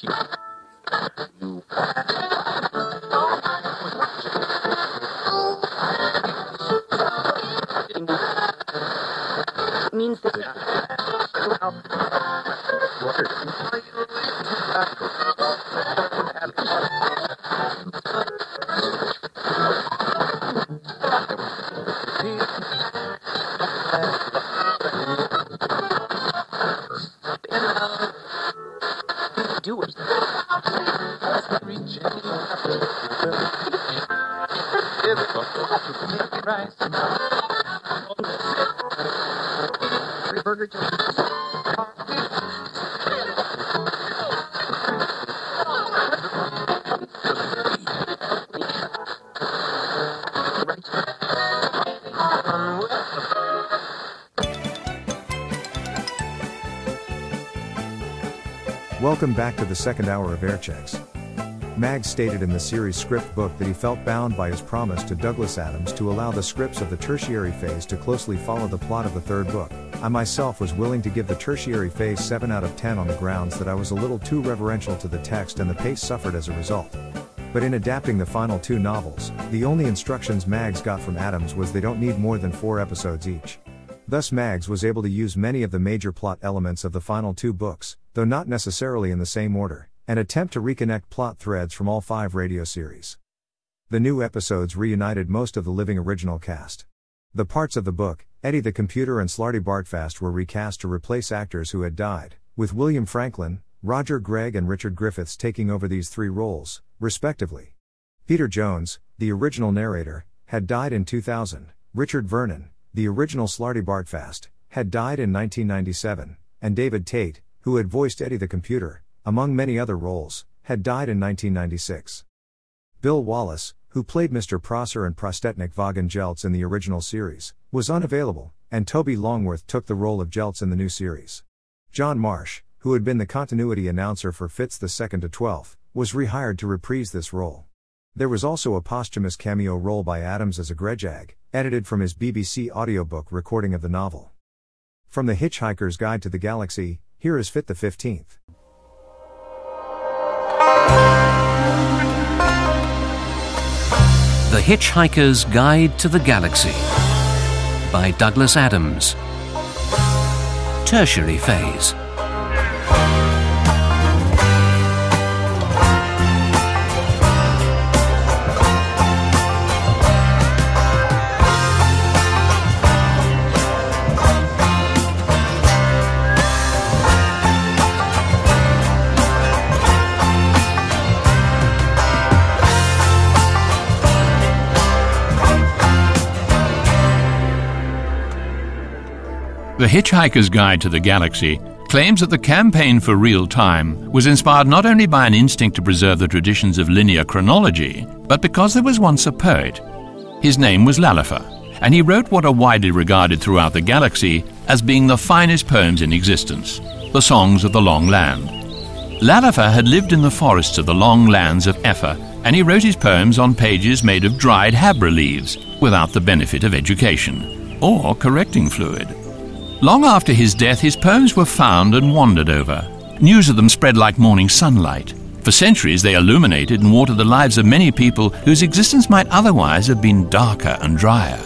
Means that do it. Welcome back to the second hour of Air Checks. Maggs stated in the series script book that he felt bound by his promise to Douglas Adams to allow the scripts of the Tertiary Phase to closely follow the plot of the third book. I myself was willing to give the Tertiary Phase 7 out of 10 on the grounds that I was a little too reverential to the text and the pace suffered as a result. But in adapting the final two novels, the only instructions Maggs got from Adams was they don't need more than 4 episodes each. Thus Maggs was able to use many of the major plot elements of the final 2 books, though not necessarily in the same order, and attempt to reconnect plot threads from all 5 radio series. The new episodes reunited most of the living original cast. The parts of the book, Eddie the Computer and Slarty Bartfast, were recast to replace actors who had died, with William Franklin, Roger Gregg and Richard Griffiths taking over these 3 roles, respectively. Peter Jones, the original narrator, had died in 2000, Richard Vernon, the original Slarty Bartfast, had died in 1997, and David Tate, who had voiced Eddie the Computer, among many other roles, had died in 1996. Bill Wallace, who played Mr. Prosser and Prostetnik Vaughan Jeltz in the original series, was unavailable, and Toby Longworth took the role of Jeltz in the new series. John Marsh, who had been the continuity announcer for Fitz the 2nd to 12th, was rehired to reprise this role. There was also a posthumous cameo role by Adams as a Grejag, edited from his BBC audiobook recording of the novel. From The Hitchhiker's Guide to the Galaxy, here is Fit the 15th. The Hitchhiker's Guide to the Galaxy by Douglas Adams. Tertiary Phase. The Hitchhiker's Guide to the Galaxy claims that the campaign for real time was inspired not only by an instinct to preserve the traditions of linear chronology, but because there was once a poet. His name was Lalifer, and he wrote what are widely regarded throughout the galaxy as being the finest poems in existence, the Songs of the Long Land. Lalifer had lived in the forests of the long lands of Effa, and he wrote his poems on pages made of dried habra leaves, without the benefit of education, or correcting fluid. Long after his death, his poems were found and wandered over. News of them spread like morning sunlight. For centuries, they illuminated and watered the lives of many people whose existence might otherwise have been darker and drier.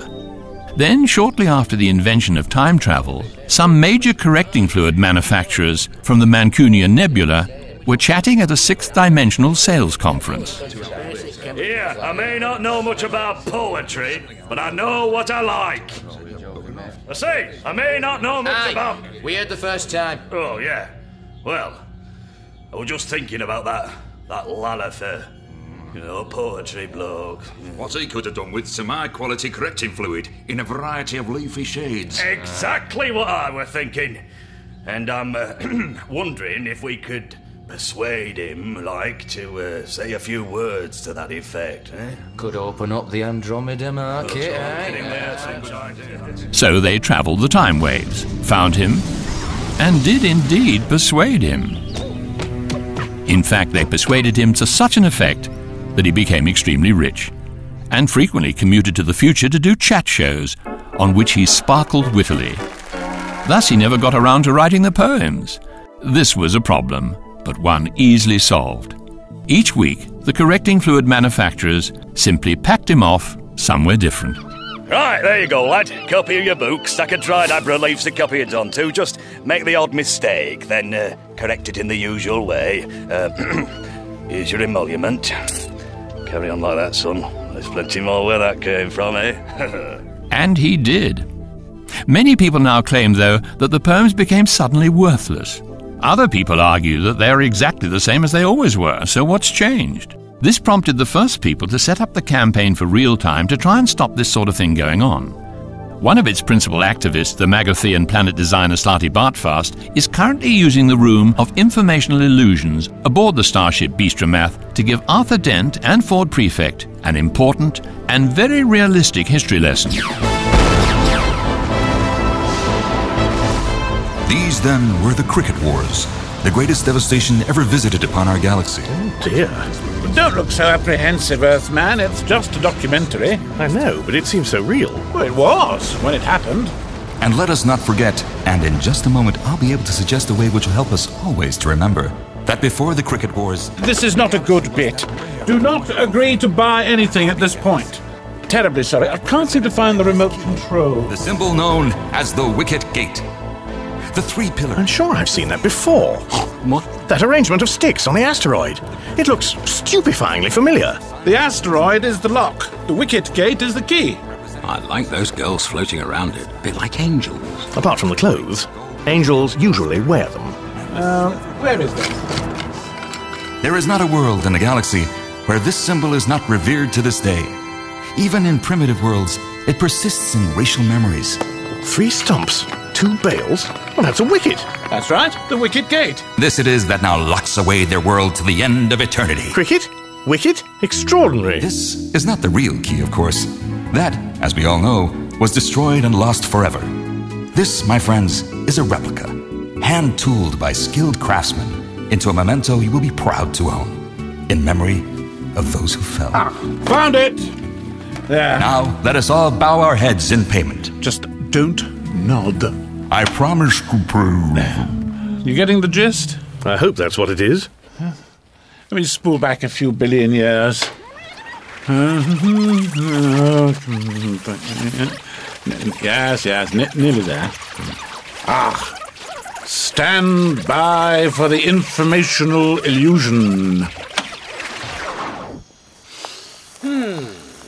Then, shortly after the invention of time travel, some major correcting fluid manufacturers from the Mancunian Nebula were chatting at a sixth-dimensional sales conference. Here, I may not know much about poetry, but I know what I like. I say, I may not know much about... We heard the first time. Oh, yeah. Well, I was just thinking about that Lalifer. You know, poetry bloke. What he could have done with some high-quality correcting fluid in a variety of leafy shades. Exactly what I were thinking. And I'm wondering if we could persuade him, to say a few words to that effect, eh? Could open up the Andromeda market, So they travelled the time waves, found him, and did indeed persuade him. In fact, they persuaded him to such an effect that he became extremely rich, and frequently commuted to the future to do chat shows, on which he sparkled wittily. Thus he never got around to writing the poems. This was a problem, but one easily solved. Each week, the correcting fluid manufacturers simply packed him off somewhere different. Right, there you go, lad. Copy of your book, stack of dried abra leaves to copy it onto. Just make the odd mistake, then correct it in the usual way. Here's your emolument. Carry on like that, son. There's plenty more where that came from, eh? And he did. Many people now claim, though, that the poems became suddenly worthless. Other people argue that they are exactly the same as they always were, so what's changed? This prompted the first people to set up the campaign for real time to try and stop this sort of thing going on. One of its principal activists, the Magathian planet designer Slatty Bartfast, is currently using the Room of Informational Illusions aboard the starship Beastramath to give Arthur Dent and Ford Prefect an important and very realistic history lesson. These, then, were the Cricket Wars, the greatest devastation ever visited upon our galaxy. Oh, dear. Don't look so apprehensive, Earthman. It's just a documentary. I know, but it seems so real. Well, it was, when it happened. And let us not forget, and in just a moment I'll be able to suggest a way which will help us always to remember, that before the Cricket Wars... This is not a good bit. Do not agree to buy anything at this point. Terribly sorry. I can't seem to find the remote control. The symbol known as the Wicket Gate. The three pillars. I'm sure I've seen that before. What? That arrangement of sticks on the asteroid. It looks stupefyingly familiar. The asteroid is the lock. The wicket gate is the key. I like those girls floating around it. A bit like angels. Apart from the clothes, angels usually wear them. Where is this? There is not a world in the galaxy where this symbol is not revered to this day. Even in primitive worlds, it persists in racial memories. 3 stumps, 2 bales. Well, that's a wicket. That's right, the wicket gate. This it is that now locks away their world to the end of eternity. Cricket? Wicket? Extraordinary. This is not the real key, of course. That, as we all know, was destroyed and lost forever. This, my friends, is a replica, hand-tooled by skilled craftsmen into a memento you will be proud to own, in memory of those who fell. Found it! There. Now, let us all bow our heads in payment. Just don't nod. I promise to prove. You getting the gist? I hope that's what it is. Let me spool back a few billion years. Yes, nearly there. Stand by for the informational illusion.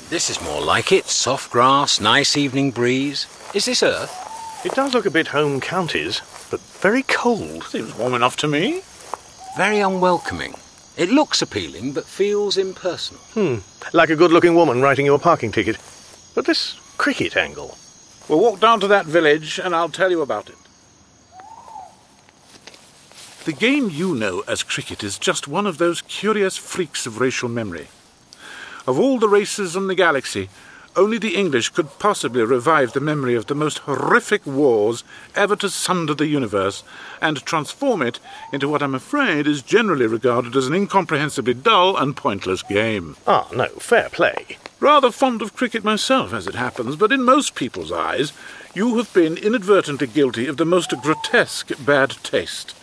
This is more like it. Soft grass, nice evening breeze. Is this Earth? It does look a bit home counties, but very cold. Seems warm enough to me. Very unwelcoming. It looks appealing, but feels impersonal. Like a good-looking woman writing you a parking ticket. But this cricket angle... We'll walk down to that village and I'll tell you about it. The game you know as cricket is just one of those curious freaks of racial memory. Of all the races in the galaxy, only the English could possibly revive the memory of the most horrific wars ever to sunder the universe and transform it into what I'm afraid is generally regarded as an incomprehensibly dull and pointless game. Ah, no, fair play. Rather fond of cricket myself, as it happens, but in most people's eyes, you have been inadvertently guilty of the most grotesque bad taste,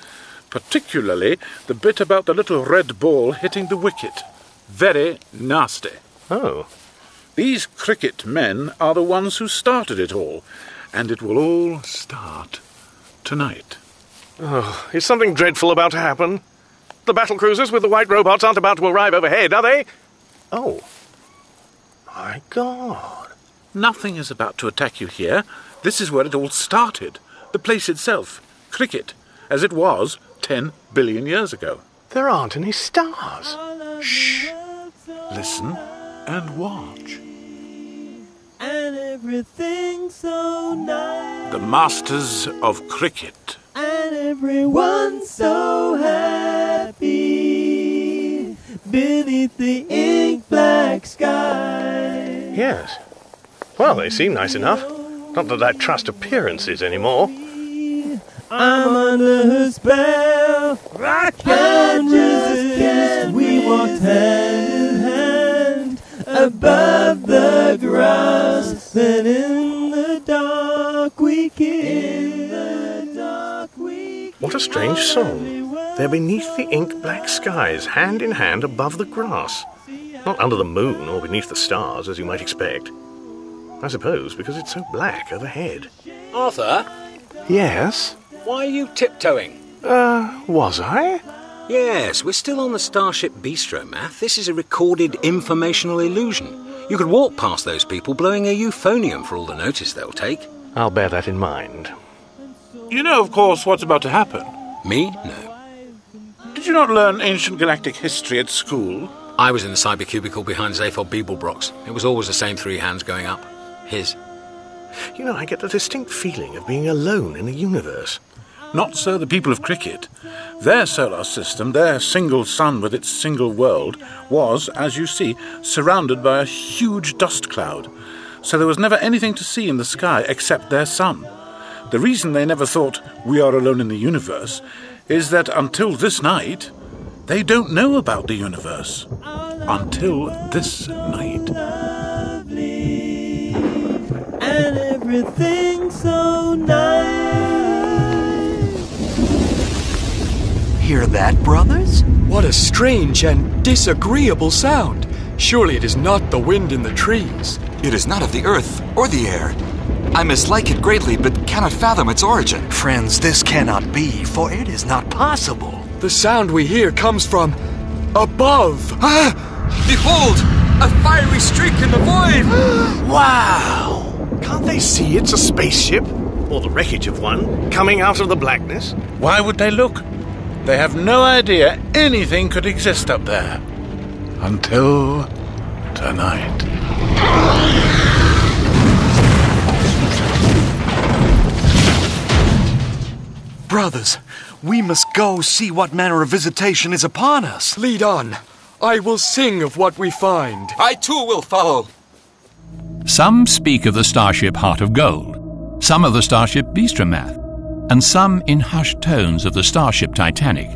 particularly the bit about the little red ball hitting the wicket. Very nasty. Oh. These cricket men are the ones who started it all, and it will all start tonight. Oh, is something dreadful about to happen? The battle cruisers with the white robots aren't about to arrive overhead, are they? Oh. My God. Nothing is about to attack you here. This is where it all started. The place itself. Cricket. As it was 10 billion years ago. There aren't any stars. Shh. Listen and watch. And everything's so nice. The masters of cricket. And everyone's so happy beneath the ink black sky. Yes. Well, they seem nice enough. Not that I trust appearances anymore. I'm under her spell. I can't resist. We walked hand in hand above the grass. Then in the dark we kissed. What a strange song. They're beneath the ink-black skies, hand in hand above the grass. Not under the moon or beneath the stars, as you might expect. I suppose because it's so black overhead. Arthur? Yes? Why are you tiptoeing? Was I? Yes, we're still on the Starship Bistro, Math. This is a recorded informational illusion. You could walk past those people blowing a euphonium for all the notice they'll take. I'll bear that in mind. You know, of course, what's about to happen. Me? No. Did you not learn ancient galactic history at school? I was in the cybercubicle behind Zaphod Beeblebrox. It was always the same three hands going up. His. You know, I get the distinct feeling of being alone in the universe. Not so the people of Cricket. Their solar system, their single sun with its single world, was, as you see, surrounded by a huge dust cloud. So there was never anything to see in the sky except their sun. The reason they never thought we are alone in the universe is that until this night, they don't know about the universe. Until this night. And everything's so nice. Hear that, brothers? What a strange and disagreeable sound. Surely it is not the wind in the trees. It is not of the earth or the air. I mislike it greatly, but cannot fathom its origin. Friends, this cannot be, for it is not possible. The sound we hear comes from above. Behold! A fiery streak in the void! Wow! Can't they see it's a spaceship? Or the wreckage of one, coming out of the blackness? Why would they look? They have no idea anything could exist up there. Until tonight. Brothers, we must go see what manner of visitation is upon us. Lead on. I will sing of what we find. I too will follow. Some speak of the starship Heart of Gold, some of the starship Bistromath, and some in hushed tones of the starship Titanic.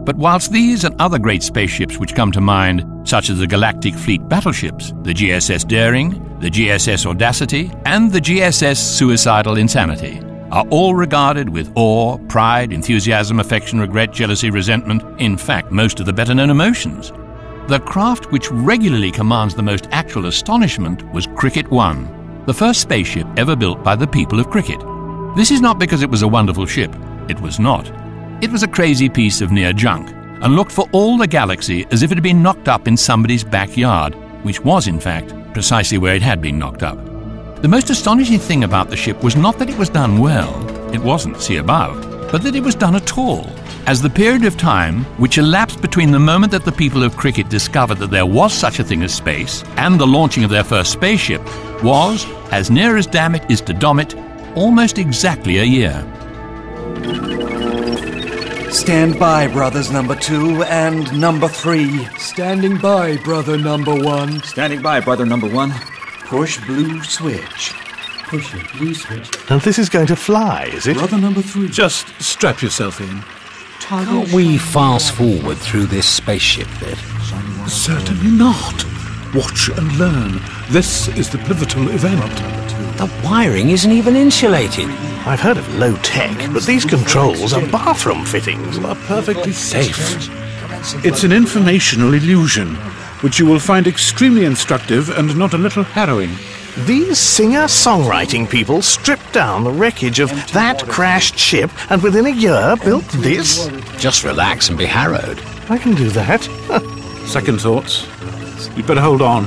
But whilst these and other great spaceships which come to mind, such as the Galactic Fleet battleships, the GSS Daring, the GSS Audacity, and the GSS Suicidal Insanity, are all regarded with awe, pride, enthusiasm, affection, regret, jealousy, resentment, in fact, most of the better-known emotions. The craft which regularly commands the most actual astonishment was Cricket 1, the first spaceship ever built by the people of Cricket. This is not because it was a wonderful ship. It was not. It was a crazy piece of near junk, and looked for all the galaxy as if it had been knocked up in somebody's backyard, which was, in fact, precisely where it had been knocked up. The most astonishing thing about the ship was not that it was done well, it wasn't, see above, but that it was done at all, as the period of time which elapsed between the moment that the people of Cricket discovered that there was such a thing as space and the launching of their first spaceship was, as near as damn it is to dom it, almost exactly a year. Stand by, brothers number 2 and number 3. Standing by, brother number 1. Standing by, brother number 1. Push blue switch. Push the blue switch. And this is going to fly, is it? Brother number 3. Just strap yourself in. Can't we fast forward through this spaceship bit? Certainly not. Watch and learn. This is the pivotal event. The wiring isn't even insulated. I've heard of low tech, but these controls are bathroom fittings. Are perfectly safe. It's an informational illusion, which you will find extremely instructive and not a little harrowing. These singer-songwriting people stripped down the wreckage of that crashed ship and within a year built this? Just relax and be harrowed. I can do that. Second thoughts. You'd better hold on.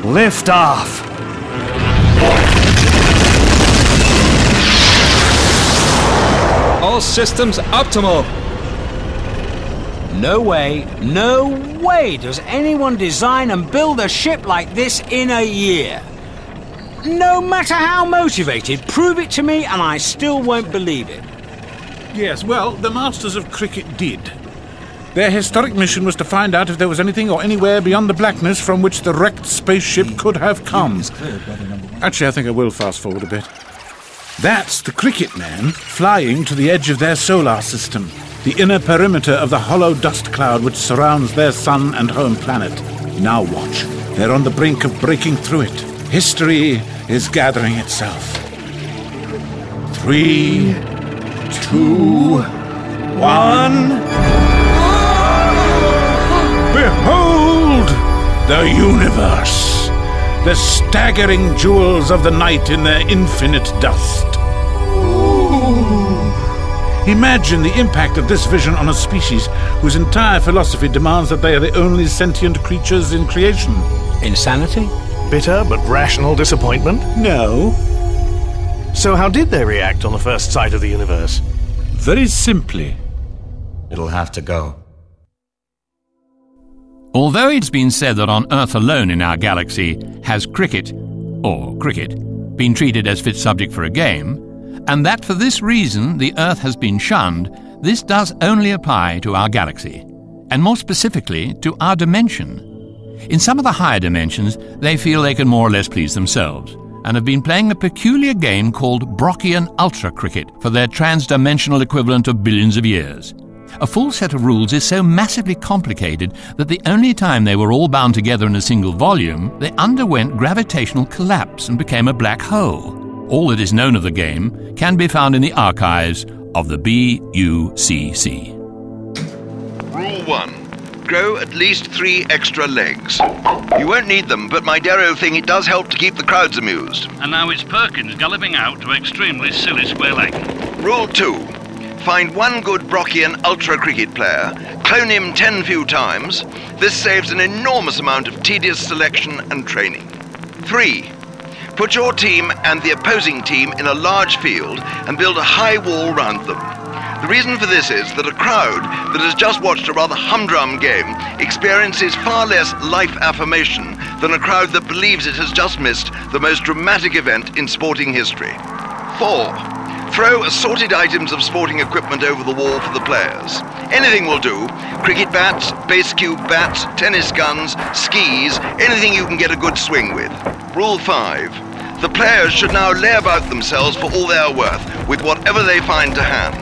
Lift off. All systems optimal. No way does anyone design and build a ship like this in a year. No matter how motivated, prove it to me and I still won't believe it. Yes, well, the Masters of Cricket did. Their historic mission was to find out if there was anything or anywhere beyond the blackness from which the wrecked spaceship could have come. Actually, I think I will fast forward a bit. That's the Cricket Man flying to the edge of their solar system, the inner perimeter of the hollow dust cloud which surrounds their sun and home planet. Now watch. They're on the brink of breaking through it. History is gathering itself. 3, 2, 1. Behold the universe, the staggering jewels of the night in their infinite dust. Imagine the impact of this vision on a species whose entire philosophy demands that they are the only sentient creatures in creation. Insanity? Bitter but rational disappointment? No. So how did they react on the first sight of the universe? Very simply. It'll have to go. Although it's been said that on Earth alone in our galaxy has cricket, been treated as fit subject for a game, and that for this reason the Earth has been shunned, this does only apply to our galaxy, and more specifically to our dimension. In some of the higher dimensions, they feel they can more or less please themselves, and have been playing a peculiar game called Brockian Ultra Cricket for their trans-dimensional equivalent of billions of years. A full set of rules is so massively complicated that the only time they were all bound together in a single volume, they underwent gravitational collapse and became a black hole. All that is known of the game can be found in the archives of the BUCC. Rule 1. Grow at least 3 extra legs. You won't need them, but my Darrow thing, it does help to keep the crowds amused. And now it's Perkins galloping out to extremely silly square leg. Rule 2. Find one good Brockian Ultra Cricket player, clone him 10 few times. This saves an enormous amount of tedious selection and training. 3. Put your team and the opposing team in a large field and build a high wall round them. The reason for this is that a crowd that has just watched a rather humdrum game experiences far less life affirmation than a crowd that believes it has just missed the most dramatic event in sporting history. 4. Throw assorted items of sporting equipment over the wall for the players. Anything will do. Cricket bats, base cube bats, tennis guns, skis, anything you can get a good swing with. Rule 5. The players should now lay about themselves for all they are worth, with whatever they find to hand.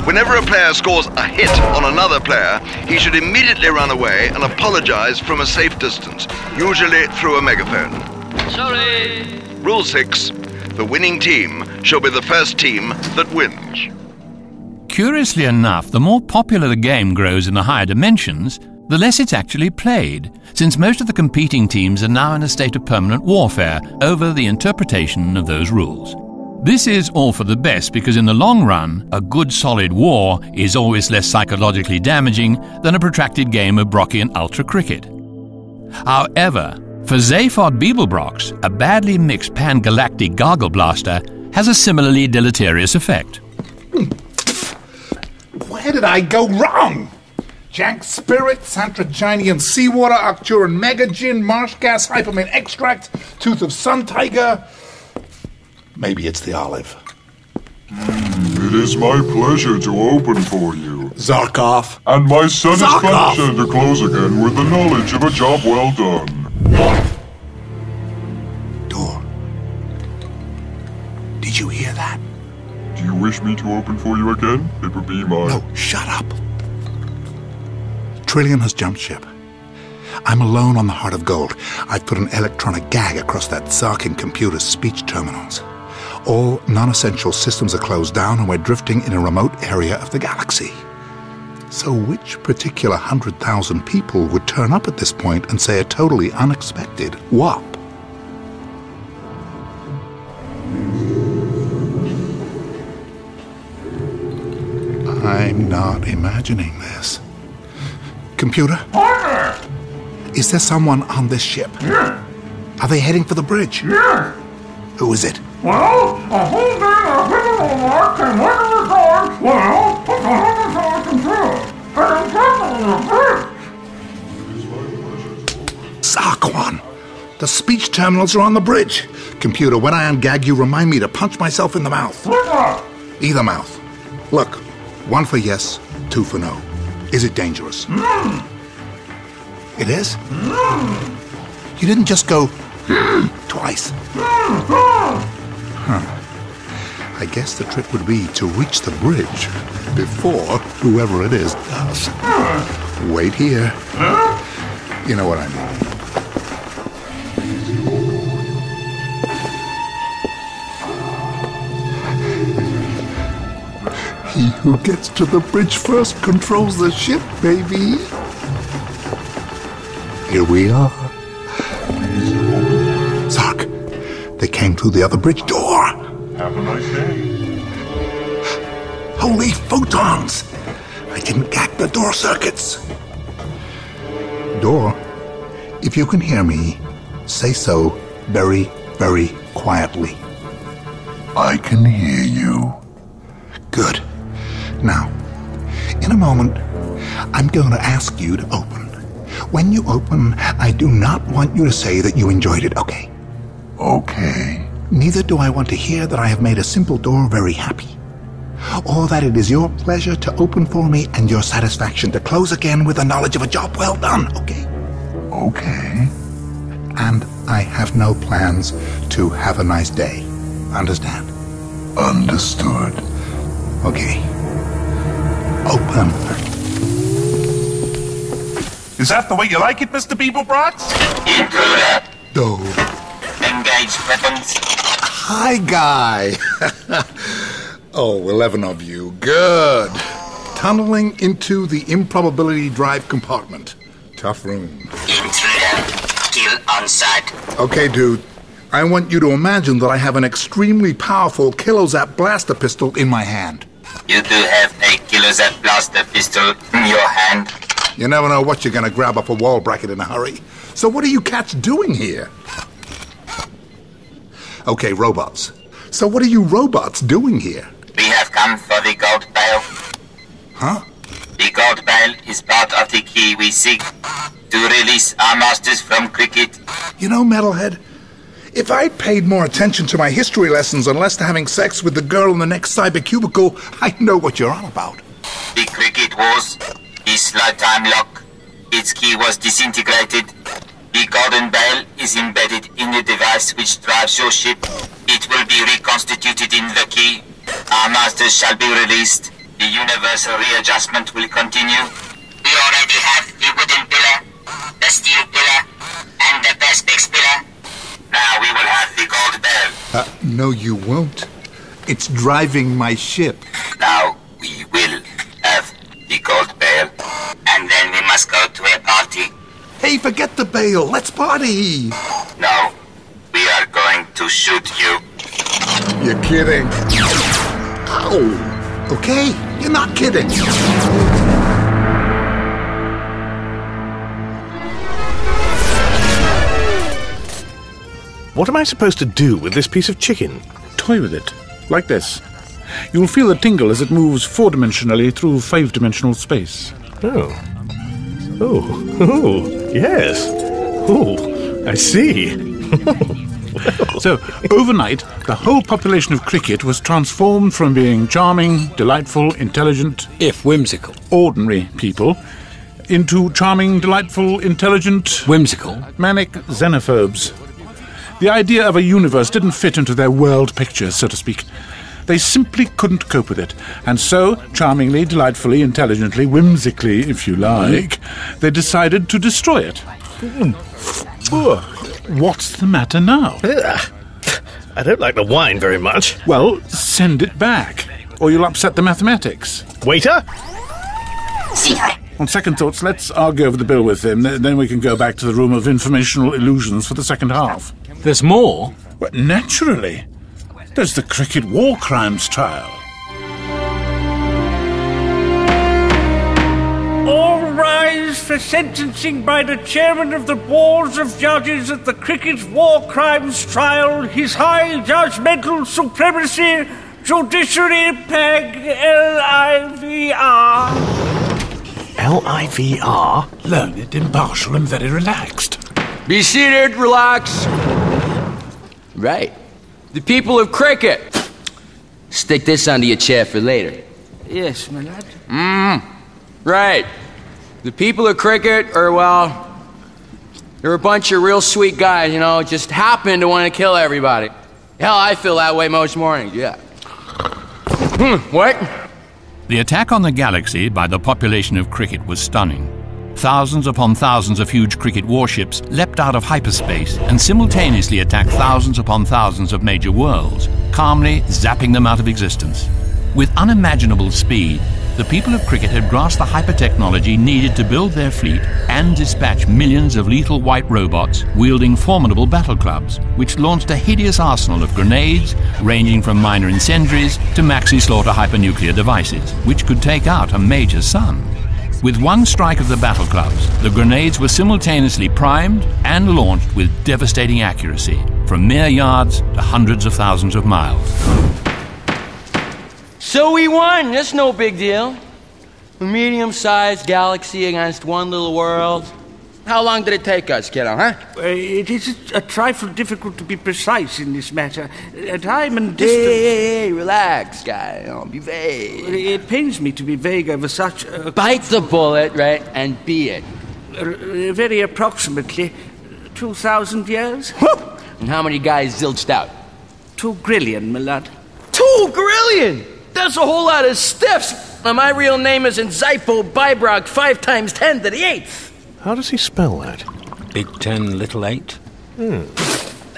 Whenever a player scores a hit on another player, he should immediately run away and apologize from a safe distance, usually through a megaphone. Sorry! Rule 6. The winning team shall be the first team that wins. Curiously enough, the more popular the game grows in the higher dimensions, the less it's actually played, since most of the competing teams are now in a state of permanent warfare over the interpretation of those rules. This is all for the best because in the long run, a good solid war is always less psychologically damaging than a protracted game of Brockian Ultra Cricket. However, for Zaphod Beeblebrox, a badly mixed pan-galactic gargle blaster has a similarly deleterious effect. Where did I go wrong? Jank Spirit, Santraginian Seawater, Arcturan Mega Gin, Marsh Gas, Hypermane Extract, Tooth of Sun Tiger. Maybe it's the olive. It is my pleasure to open for you. Zarkov. And my satisfaction to close again with the knowledge of a job well done. Door. Did you hear that? Do you wish me to open for you again? It would be my... No, shut up. Trillion has jumped ship. I'm alone on the Heart of Gold. I've put an electronic gag across that Zarkin computer's speech terminals. All non-essential systems are closed down and we're drifting in a remote area of the galaxy. So which particular 100,000 people would turn up at this point and say a totally unexpected whop? I'm not imagining this. Computer? Order! Is there someone on this ship? Yeah. Are they heading for the bridge? Yeah. Who is it? Well, a whole day of visible mark and weather regards. Well, what's a homicide computer? But I'm definitely a bridge. Sarquan! The speech terminals are on the bridge. Computer, when I ungag you, remind me to punch myself in the mouth. Either mouth. Look, 1 for yes, 2 for no. Is it dangerous? It is? You didn't just go twice. Huh. I guess the trick would be to reach the bridge before whoever it is does. Wait here. You know what I mean. He who gets to the bridge first controls the ship, baby. Here we are. Sark, they came through the other bridge door. Have a nice day. Holy photons! I didn't gag the door circuits. Door, if you can hear me, say so very, very quietly. I can hear you. Good. Now, in a moment, I'm going to ask you to open. When you open, I do not want you to say that you enjoyed it, okay? Okay. Neither do I want to hear that I have made a simple door very happy, or that it is your pleasure to open for me and your satisfaction to close again with the knowledge of a job well done, okay? Okay. And I have no plans to have a nice day. Understand? Understood. Okay. Open. Is that the way you like it, Mr. Beeblebrox? Intruder. No. Engage weapons. Hi, guy. Oh, 11 of you. Good. Tunneling into the improbability drive compartment. Tough room. Intruder. Kill on sight. Okay, dude. I want you to imagine that I have an extremely powerful Kilozap blaster pistol in my hand. You do have a Kilozap blaster pistol in your hand. You never know what you're going to grab up a wall bracket in a hurry. So what are you cats doing here? Okay, robots. So what are you robots doing here? We have come for the gold bale. Huh? The gold bale is part of the key we seek to release our masters from cricket. You know, Metalhead, if I paid more attention to my history lessons and less to having sex with the girl in the next cyber cubicle, I'd know what you're on about. The cricket wars, the slow time lock, its key was disintegrated. The golden bale is embedded in the device which drives your ship. It will be reconstituted in the key. Our masters shall be released. The universal readjustment will continue. We already have the wooden pillar, the steel pillar, and the perspex pillar. Now we will have the gold bale. No, you won't. It's driving my ship. Now we will have the gold bale, and then we must go to a party. Hey, forget the bale. Let's party. No, we are going to shoot you. You're kidding. Ow. Okay, you're not kidding. What am I supposed to do with this piece of chicken? Toy with it, like this. You'll feel a tingle as it moves four-dimensionally through five-dimensional space. Oh, yes. Oh, I see. So, overnight, the whole population of cricket was transformed from being charming, delightful, intelligent, if whimsical, ordinary people, into charming, delightful, intelligent, whimsical, manic xenophobes. The idea of a universe didn't fit into their world picture, so to speak. They simply couldn't cope with it, and so, charmingly, delightfully, intelligently, whimsically, if you like, they decided to destroy it. What's the matter now? I don't like the wine very much. Well, send it back, or you'll upset the mathematics. Waiter? On second thoughts, let's argue over the bill with him, then we can go back to the room of informational illusions for the second half. There's more? Well, naturally. There's the cricket war crimes trial. All rise for sentencing by the chairman of the boards of judges at the cricket war crimes trial, His High Judgmental Supremacy, Judiciary Peg LIVR. LIVR? Learned, impartial, and very relaxed. Be seated, relax. Right. The people of cricket. Stick this under your chair for later. Yes, my lad. Right. The people of cricket are, well, they're a bunch of real sweet guys, you know, just happen to want to kill everybody. Hell, I feel that way most mornings, yeah. What? The attack on the galaxy by the population of cricket was stunning. Thousands upon thousands of huge cricket warships leapt out of hyperspace and simultaneously attacked thousands upon thousands of major worlds, calmly zapping them out of existence. With unimaginable speed, the people of cricket had grasped the hyper-technology needed to build their fleet and dispatch millions of lethal white robots wielding formidable battle clubs, which launched a hideous arsenal of grenades ranging from minor incendiaries to maxi-slaughter hypernuclear devices, which could take out a major sun. With one strike of the battle clubs, the grenades were simultaneously primed and launched with devastating accuracy, from mere yards to hundreds of thousands of miles. So we won. That's no big deal. A medium-sized galaxy against one little world. How long did it take us, kiddo, huh? It is a trifle difficult to be precise in this matter. Time and distance... Hey, relax, guy. Don't be vague. It pains me to be vague over such... Bite the bullet, right, and be it. Very approximately 2,000 years. And how many guys zilched out? 2 grillion, my lad. 2 grillion? That's a whole lot of stiffs. Now, my real name is Zypo Bibrog 5 times 10 to the 8th. How does he spell that? Big 10, little 8.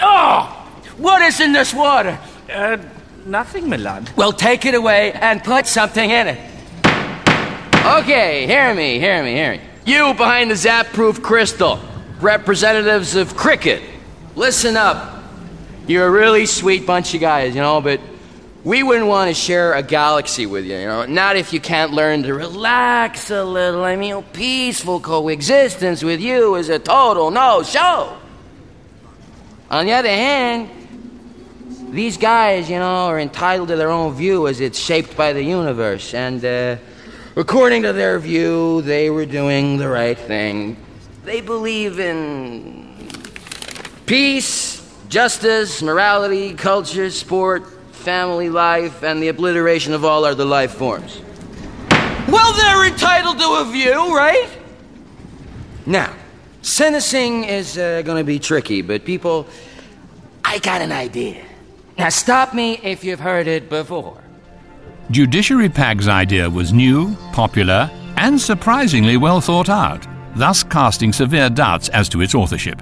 Oh! What is in this water? Nothing, my lad. Well, take it away and put something in it. Okay, hear me. You behind the zap-proof crystal, representatives of cricket, listen up. You're a really sweet bunch of guys, but we wouldn't want to share a galaxy with you, Not if you can't learn to relax a little. Peaceful coexistence with you is a total no-show. On the other hand, these guys, are entitled to their own view as it's shaped by the universe. And, according to their view, they were doing the right thing. They believe in peace, justice, morality, culture, sport, family life, and the obliteration of all other life forms. Well, they're entitled to a view, right? Now, sentencing is going to be tricky, but people, I got an idea. Now, stop me if you've heard it before. Judiciary Pag's idea was new, popular, and surprisingly well thought out, thus casting severe doubts as to its authorship.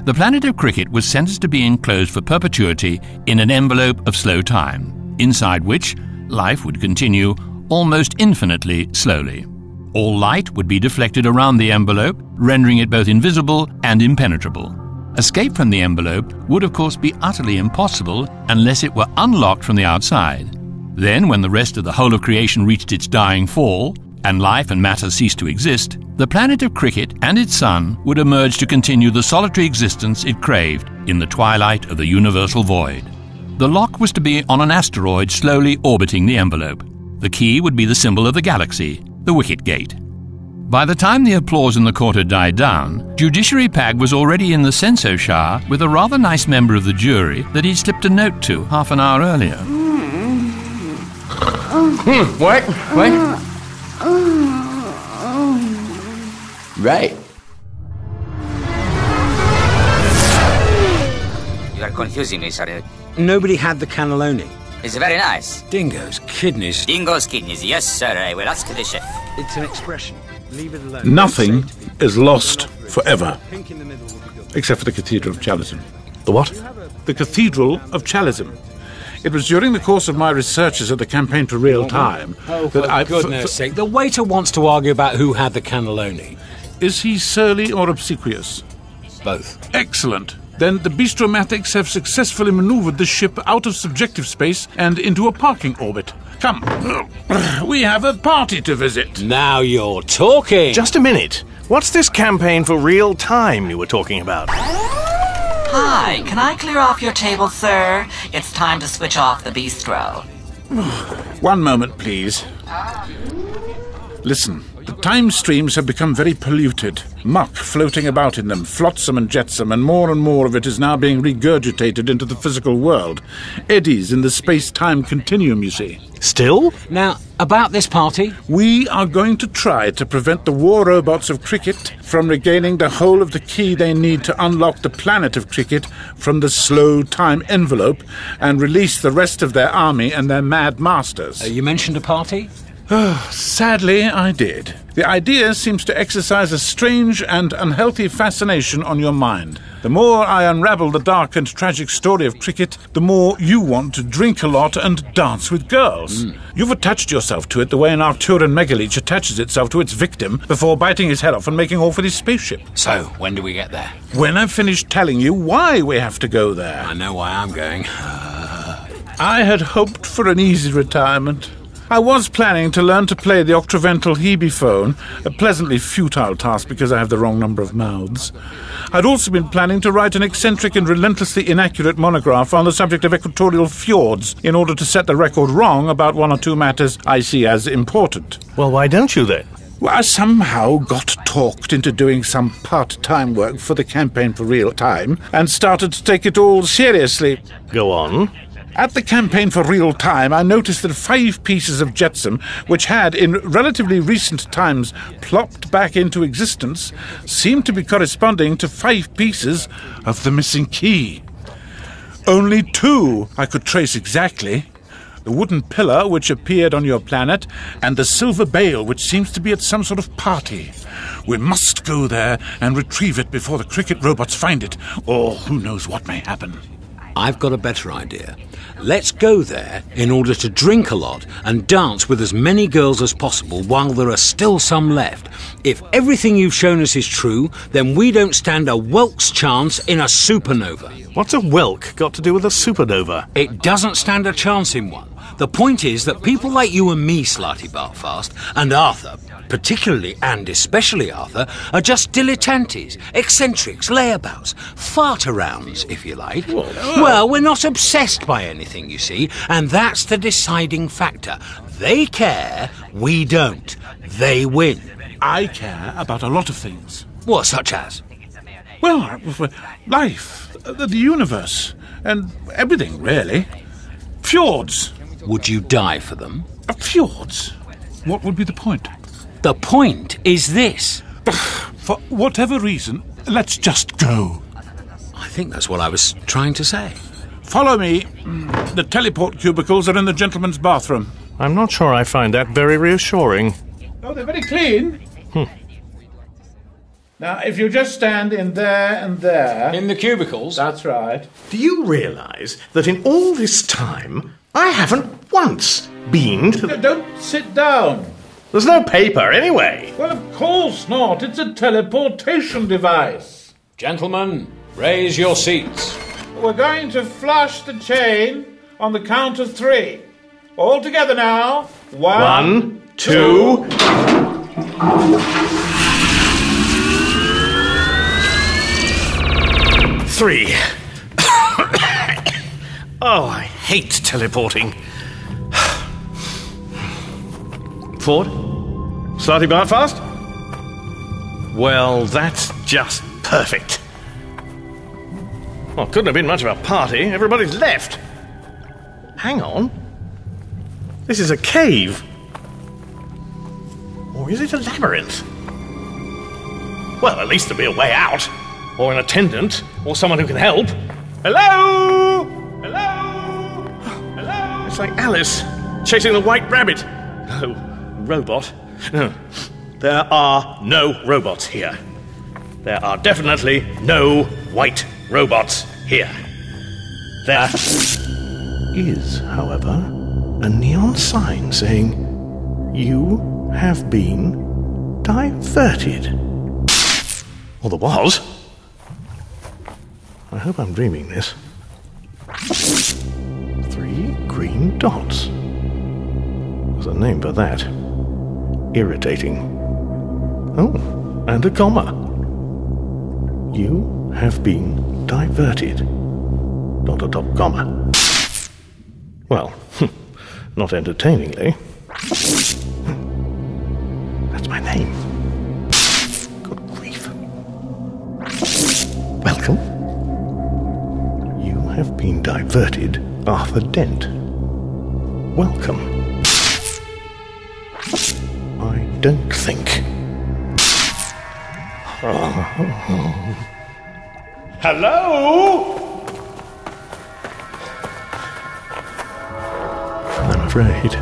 The planet of cricket was sentenced to be enclosed for perpetuity in an envelope of slow time, inside which life would continue almost infinitely slowly. All light would be deflected around the envelope, rendering it both invisible and impenetrable. Escape from the envelope would of course be utterly impossible unless it were unlocked from the outside. Then, when the rest of the whole of creation reached its dying fall, and life and matter ceased to exist, the planet of cricket and its sun would emerge to continue the solitary existence it craved in the twilight of the universal void. The lock was to be on an asteroid slowly orbiting the envelope. The key would be the symbol of the galaxy, the Wicket Gate. By the time the applause in the court had died down, Judiciary Pag was already in the censor shower with a rather nice member of the jury that he'd slipped a note to half an hour earlier. What? Right. You are confusing me, sir. Nobody had the cannelloni. It's very nice. Dingo's kidneys. Dingo's kidneys, yes, sir. I will ask the chef. It's an expression. Leave it alone. Nothing is lost forever, except for the Cathedral of Chalism. The what? The Cathedral of Chalism. It was during the course of my researches at the Campaign for Real Time that I... For goodness sake, the waiter wants to argue about who had the cannelloni. Is he surly or obsequious? Both. Excellent. Then the bistromatics have successfully maneuvered the ship out of subjective space and into a parking orbit. Come, we have a party to visit. Now you're talking. Just a minute. What's this Campaign for Real Time you were talking about? Hi, can I clear off your table, sir? It's time to switch off the bistro. One moment, please. Listen, the time streams have become very polluted. Muck floating about in them, flotsam and jetsam, and more of it is now being regurgitated into the physical world. Eddies in the space-time continuum, you see. Still? Now, about this party? We are going to try to prevent the war robots of cricket from regaining the whole of the key they need to unlock the planet of cricket from the slow time envelope and release the rest of their army and their mad masters. You mentioned a party? Sadly, I did. The idea seems to exercise a strange and unhealthy fascination on your mind. The more I unravel the dark and tragic story of cricket, the more you want to drink a lot and dance with girls. You've attached yourself to it the way an Arcturian megaleech attaches itself to its victim before biting his head off and making off with his spaceship. So, when do we get there? When I've finished telling you why we have to go there. I know why I'm going. I had hoped for an easy retirement. I was planning to learn to play the octavental hebephone, a pleasantly futile task because I have the wrong number of mouths. I'd also been planning to write an eccentric and relentlessly inaccurate monograph on the subject of equatorial fjords in order to set the record wrong about one or two matters I see as important. Well, why don't you then? Well, I somehow got talked into doing some part-time work for the Campaign for Real Time and started to take it all seriously. Go on. At the Campaign for Real Time, I noticed that 5 pieces of jetsam, which had, in relatively recent times, plopped back into existence, seemed to be corresponding to 5 pieces of the missing key. Only 2 I could trace exactly. The wooden pillar which appeared on your planet, and the silver bale which seems to be at some sort of party. We must go there and retrieve it before the cricket robots find it, or who knows what may happen. I've got a better idea. Let's go there in order to drink a lot and dance with as many girls as possible while there are still some left. If everything you've shown us is true, then we don't stand a whelk's chance in a supernova. What's a whelk got to do with a supernova? It doesn't stand a chance in one. The point is that people like you and me, Slarty Bartfast, and Arthur, particularly and especially Arthur, are just dilettantes, eccentrics, layabouts, fart-arounds, if you like. Well, we're not obsessed by anything, you see, and that's the deciding factor. They care, we don't. They win. I care about a lot of things. What, such as? Well, life, the universe, and everything, really. Fjords. Would you die for them? Fjords? What would be the point? The point is this. For whatever reason, let's just go. I think that's what I was trying to say. Follow me. The teleport cubicles are in the gentleman's bathroom. I'm not sure I find that very reassuring. Oh, they're very clean. Now, if you just stand in there and there... In the cubicles? That's right. Do you realise that in all this time, I haven't once been to the... Don't sit down. There's no paper, anyway. Well, of course not. It's a teleportation device. Gentlemen, raise your seats. We're going to flush the chain on the count of 3. All together now. 1, 2... 3. Oh, I hate teleporting. Ford? Slarty Bartfast? Well, that's just perfect. Well, couldn't have been much of a party. Everybody's left. Hang on. This is a cave. Or is it a labyrinth? Well, at least there'll be a way out. Or an attendant. Or someone who can help. Hello? Hello? Hello? It's like Alice chasing the white rabbit. No, robot. No. There are no robots here. There are definitely no white robots here. There is, however, a neon sign saying, "You have been diverted." Or there was. I hope I'm dreaming this. 3 green dots. There's a name for that. Irritating. Oh, and a comma. You have been diverted. Dot, dot, dot, comma. Well, not entertainingly. That's my name. Good grief. Welcome. You have been diverted, Arthur Dent. Welcome. I don't think. Hello? I'm afraid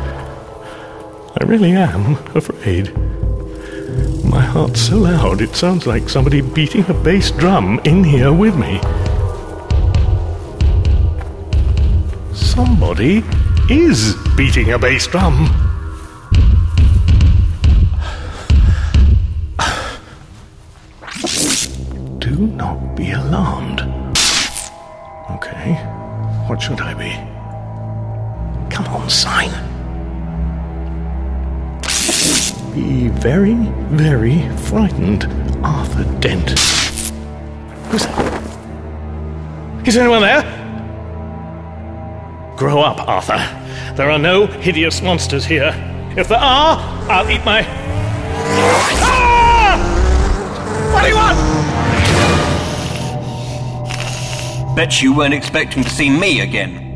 I really am afraid. My heart's so loud it sounds like somebody beating a bass drum in here with me. Somebody is beating a bass drum. Do not be alarmed. Okay, what should I be? Come on, sign. Be very, very frightened, Arthur Dent. Who's that? Is anyone there? Grow up, Arthur. There are no hideous monsters here. If there are, I'll eat my... Ah! What do you want? Bet you weren't expecting to see me again.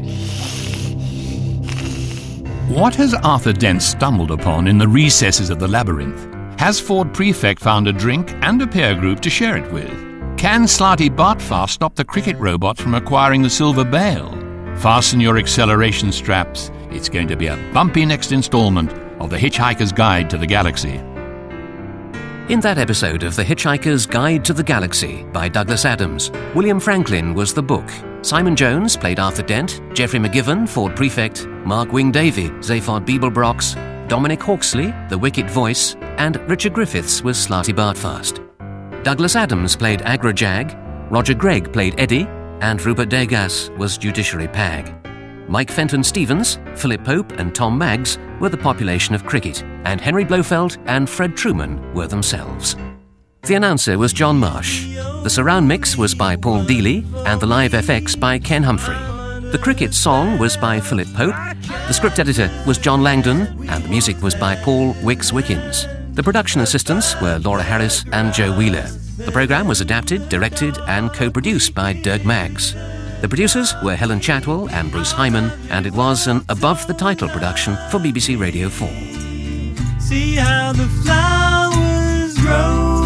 What has Arthur Dent stumbled upon in the recesses of the labyrinth? Has Ford Prefect found a drink and a peer group to share it with? Can Slarty Bartfast stop the cricket robots from acquiring the silver bale? Fasten your acceleration straps. It's going to be a bumpy next installment of The Hitchhiker's Guide to the Galaxy. In that episode of The Hitchhiker's Guide to the Galaxy by Douglas Adams, William Franklin was the book. Simon Jones played Arthur Dent, Geoffrey McGivern, Ford Prefect, Mark Wing Davey, Zaphod Beeblebrox, Dominic Hawksley, the Wicked Voice, and Richard Griffiths was Slarty Bartfast. Douglas Adams played Agra Jag, Roger Gregg played Eddie, and Rupert Degas was Judiciary Pag. Mike Fenton Stevens, Philip Pope and Tom Maggs were the population of cricket, and Henry Blofeld and Fred Truman were themselves. The announcer was John Marsh. The surround mix was by Paul Dealey and the live FX by Ken Humphrey. The cricket song was by Philip Pope. The script editor was John Langdon and the music was by Paul Wicks Wickens. The production assistants were Laura Harris and Joe Wheeler. The programme was adapted, directed and co-produced by Dirk Maggs. The producers were Helen Chatwell and Bruce Hyman, and it was an above-the-title production for BBC Radio 4. See how the flowers grow.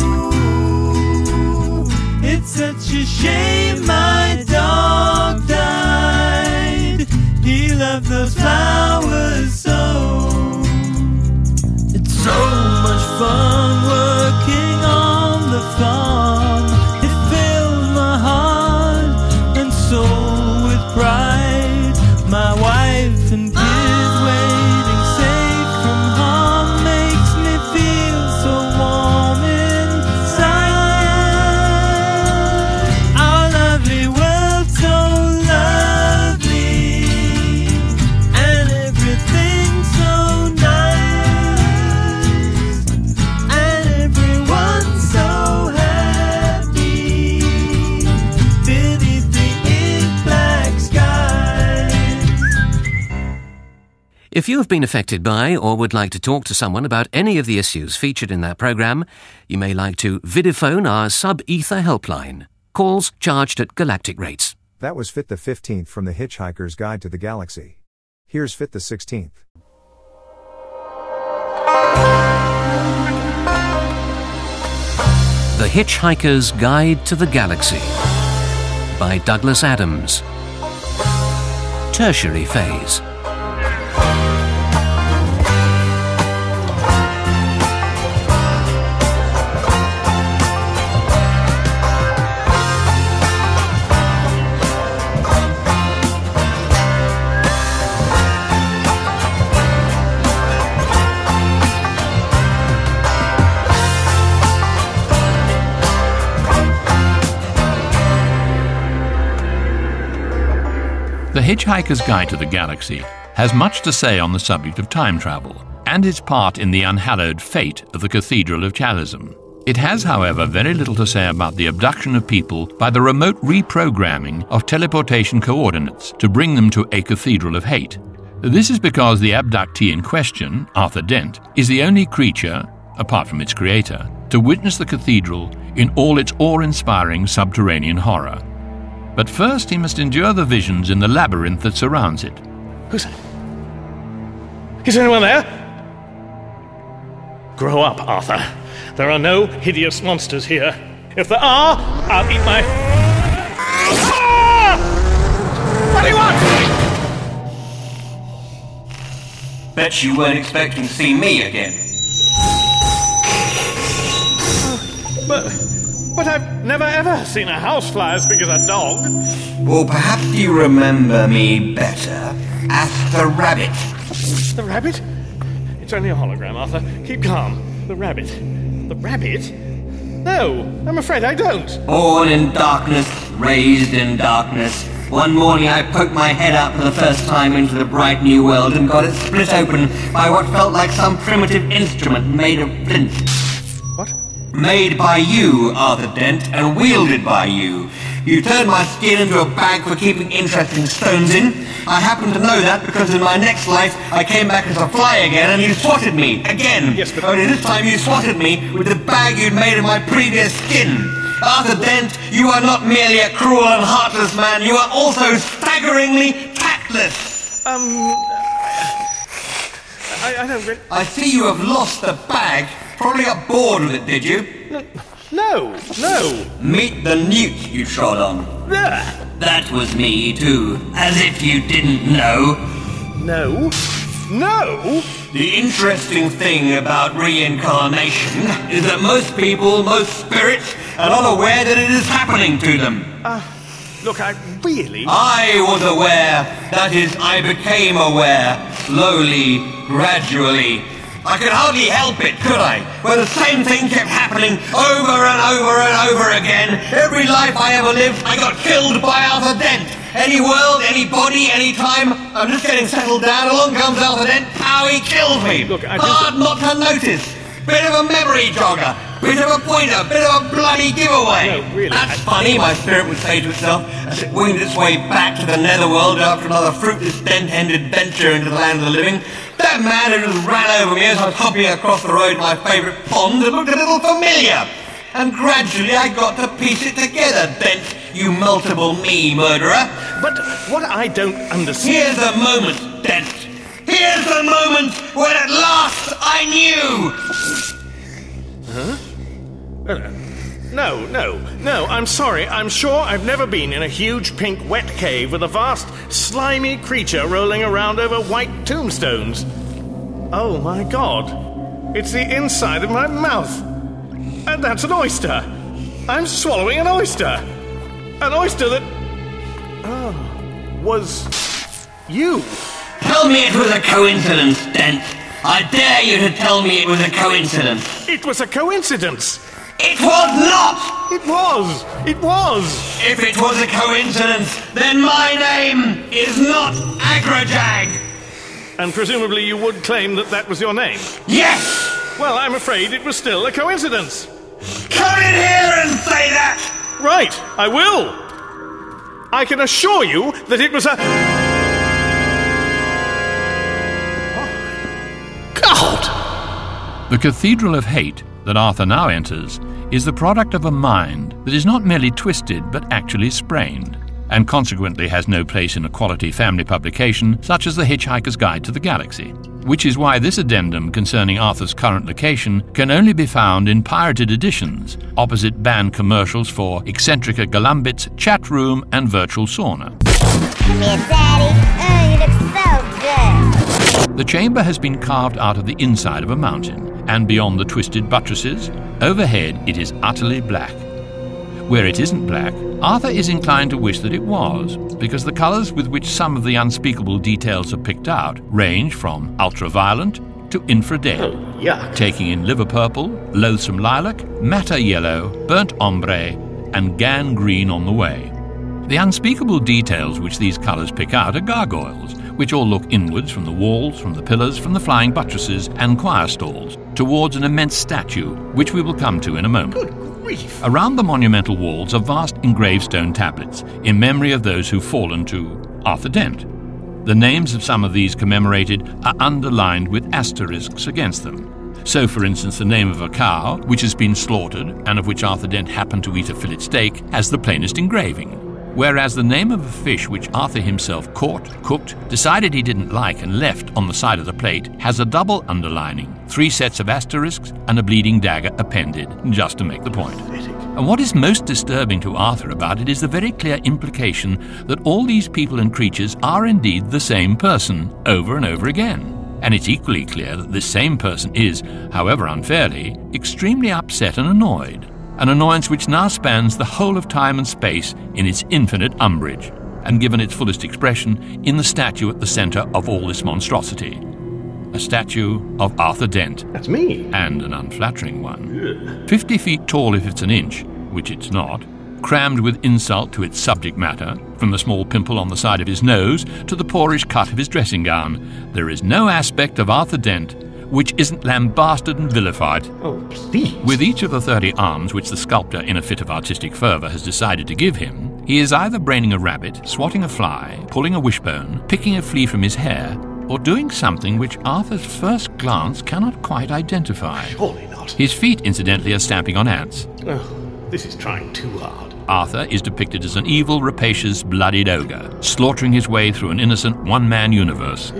It's such a shame my dog died. He loved those flowers so. It's so much fun working on the farm. It fills my heart and soul with pride. My wife and kids waiting safe from harm makes me feel so warm inside. Our lovely world so lovely, and everything so nice, and everyone so happy beneath the ink-black skies. If you have been affected by or would like to talk to someone about any of the issues featured in that programme, you may like to videophone our sub-ether helpline. Calls charged at galactic rates. That was Fit the 15th from The Hitchhiker's Guide to the Galaxy. Here's Fit the 16th. The Hitchhiker's Guide to the Galaxy by Douglas Adams. Tertiary Phase. The Hitchhiker's Guide to the Galaxy has much to say on the subject of time travel and its part in the unhallowed fate of the Cathedral of Chalism. It has, however, very little to say about the abduction of people by the remote reprogramming of teleportation coordinates to bring them to a Cathedral of Hate. This is because the abductee in question, Arthur Dent, is the only creature, apart from its creator, to witness the cathedral in all its awe-inspiring subterranean horror. But first he must endure the visions in the labyrinth that surrounds it. Who's that? Is anyone there? Grow up, Arthur. There are no hideous monsters here. If there are, I'll eat my... Ah! What do you want? Bet you weren't expecting to see me again. But I've never ever seen a housefly as big as a dog. Or perhaps you remember me better as the rabbit. The rabbit? It's only a hologram, Arthur. Keep calm. The rabbit. The rabbit? No, I'm afraid I don't. Born in darkness, raised in darkness. One morning I poked my head out for the first time into the bright new world and got it split open by what felt like some primitive instrument made of flint. What? Made by you, Arthur Dent, and wielded by you. You turned my skin into a bag for keeping interesting stones in. I happen to know that because in my next life I came back as a fly again and you swatted me, again. Yes, but... Only this time you swatted me with the bag you'd made of my previous skin. Arthur Dent, you are not merely a cruel and heartless man, you are also staggeringly tactless. I don't really... I see you have lost the bag. Probably got bored with it, did you? No. Meet the newt you trod on. That was me, too. As if you didn't know. No? The interesting thing about reincarnation is that most people, most spirits, are not aware that it is happening to them. Look, I was aware. That is, I became aware. Slowly, gradually. I could hardly help it, could I? When the same thing kept happening over and over and over again. Every life I ever lived, I got killed by Arthur Dent. Any world, any body, any time. I'm just getting settled down. Along comes Arthur Dent. How he kills me. Look, hard not to notice. Bit of a memory jogger. Bit of a pointer. Bit of a bloody giveaway. No, really. That's funny, my spirit would say to itself as it winged its way back to the netherworld after another fruitless dent-ended venture into the land of the living. That man who just ran over me as I was hopping across the road to my favourite pond had looked a little familiar. And gradually I got to piece it together, Dent, you multiple me murderer. But what I don't understand... Here's the moment, Dent. Here's the moment when at last I knew! Huh? No, I'm sorry. I'm sure I've never been in a huge pink wet cave with a vast, slimy creature rolling around over white tombstones. Oh my God. It's the inside of my mouth. And that's an oyster. I'm swallowing an oyster. An oyster that... was... you. Tell me it was a coincidence, Dent. I dare you to tell me it was a coincidence. It was a coincidence. It was not! It was! If it was a coincidence, then my name is not Agrajag! And presumably you would claim that that was your name? Yes! Well, I'm afraid it was still a coincidence. Come in here and say that! Right, I will! I can assure you that it was a... The Cathedral of Hate that Arthur now enters is the product of a mind that is not merely twisted but actually sprained, and consequently has no place in a quality family publication such as The Hitchhiker's Guide to the Galaxy, which is why this addendum concerning Arthur's current location can only be found in pirated editions, opposite banned commercials for Eccentrica Galambit's chat room and virtual sauna. Come here, Daddy. You look so good. The chamber has been carved out of the inside of a mountain, and beyond the twisted buttresses, overhead it is utterly black. Where it isn't black, Arthur is inclined to wish that it was, because the colours with which some of the unspeakable details are picked out range from ultraviolet to infrared, taking in liver purple, loathsome lilac, matter yellow, burnt ombre, and gan green on the way. The unspeakable details which these colours pick out are gargoyles, which all look inwards from the walls, from the pillars, from the flying buttresses and choir stalls, towards an immense statue, which we will come to in a moment. Good grief! Around the monumental walls are vast engraved stone tablets, in memory of those who've fallen to Arthur Dent. The names of some of these commemorated are underlined with asterisks against them. So, for instance, the name of a cow, which has been slaughtered, and of which Arthur Dent happened to eat a fillet steak, has the plainest engraving. Whereas the name of a fish which Arthur himself caught, cooked, decided he didn't like and left on the side of the plate has a double underlining, 3 sets of asterisks and a bleeding dagger appended, just to make the point. And what is most disturbing to Arthur about it is the very clear implication that all these people and creatures are indeed the same person over and over again. And it's equally clear that this same person is, however unfairly, extremely upset and annoyed. An annoyance which now spans the whole of time and space in its infinite umbrage, and given its fullest expression in the statue at the centre of all this monstrosity. A statue of Arthur Dent. That's me. And an unflattering one. 50 feet tall if it's an inch, which it's not, crammed with insult to its subject matter, from the small pimple on the side of his nose to the poorish cut of his dressing gown. There is no aspect of Arthur Dent which isn't lambasted and vilified. Oh, please. With each of the 30 arms which the sculptor, in a fit of artistic fervour, has decided to give him, he is either braining a rabbit, swatting a fly, pulling a wishbone, picking a flea from his hair, or doing something which Arthur's first glance cannot quite identify. Surely not. His feet, incidentally, are stamping on ants. Oh, this is trying too hard. Arthur is depicted as an evil, rapacious, bloodied ogre, slaughtering his way through an innocent one-man universe.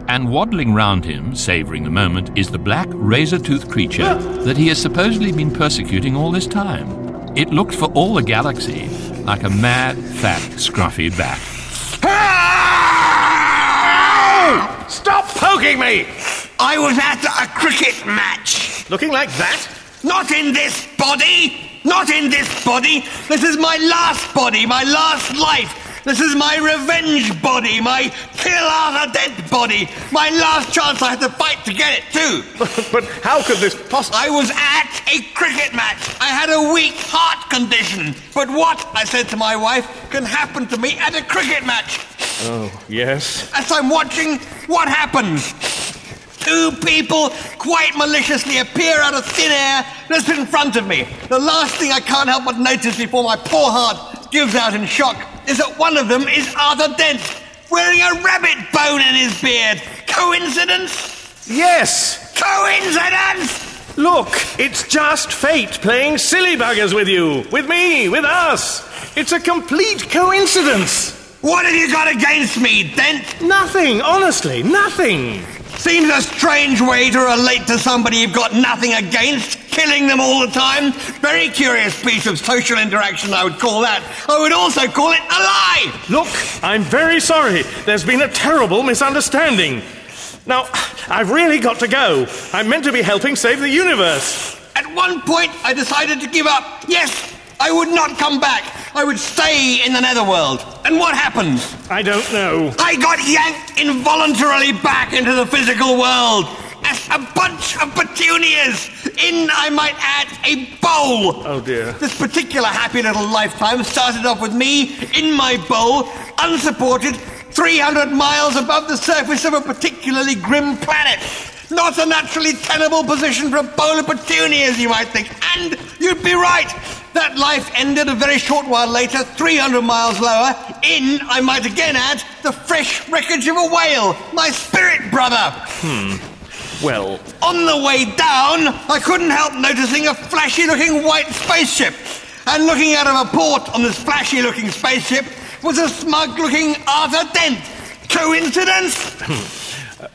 And waddling round him, savouring the moment, is the black, razor-toothed creature that he has supposedly been persecuting all this time. It looked for all the galaxy like a mad, fat, scruffy bat. Stop poking me! I was at a cricket match. Looking like that? Not in this body! Not in this body! This is my last body, my last life! This is my revenge body, my kill Arthur Dent body! My last chance I had to fight to get it too! But how could this possibly... I was at a cricket match! I had a weak heart condition! But what, I said to my wife, can happen to me at a cricket match? Oh, yes? As I'm watching, what happens? Two people quite maliciously appear out of thin air just in front of me. The last thing I can't help but notice before my poor heart gives out in shock is that one of them is Arthur Dent, wearing a rabbit bone in his beard. Coincidence? Yes! Coincidence? Look, it's just fate playing silly buggers with you, with me, with us. It's a complete coincidence. What have you got against me, Dent? Nothing, honestly, nothing. Seems a strange way to relate to somebody you've got nothing against, killing them all the time. Very curious piece of social interaction, I would call that. I would also call it a lie. Look, I'm very sorry. There's been a terrible misunderstanding. Now, I've really got to go. I'm meant to be helping save the universe. At one point, I decided to give up. Yes, I would not come back. I would stay in the netherworld. And what happens? I don't know. I got yanked involuntarily back into the physical world as a bunch of petunias in, I might add, a bowl. Oh, dear. This particular happy little lifetime started off with me in my bowl, unsupported, 300 miles above the surface of a particularly grim planet. Not a naturally tenable position for a bowl of petunias, you might think. And you'd be right. That life ended a very short while later, 300 miles lower, in, I might again add, the fresh wreckage of a whale. My spirit brother. Well... On the way down, I couldn't help noticing a flashy-looking white spaceship. And looking out of a port on this flashy-looking spaceship was a smug-looking Arthur Dent. Coincidence?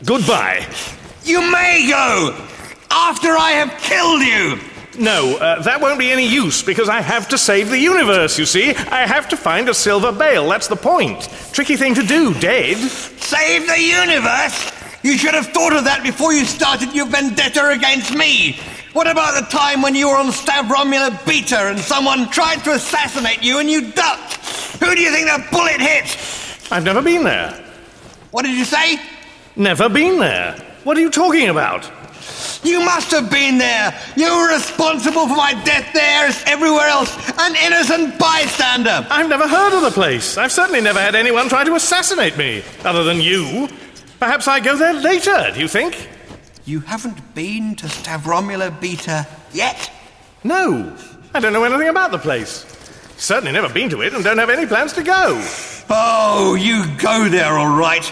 Goodbye. You may go, after I have killed you. No, that won't be any use, because I have to save the universe, you see. I have to find a silver bale, that's the point. Tricky thing to do, dead. Save the universe? You should have thought of that before you started your vendetta against me. What about the time when you were on Stavromula Beta and someone tried to assassinate you and you ducked? Who do you think that bullet hit? I've never been there. What did you say? Never been there. What are you talking about? You must have been there. You were responsible for my death there as everywhere else. An innocent bystander. I've never heard of the place. I've certainly never had anyone try to assassinate me, other than you. Perhaps I go there later, do you think? You haven't been to Stavromula Beta yet? No. I don't know anything about the place. Certainly never been to it and don't have any plans to go. Oh, you go there all right.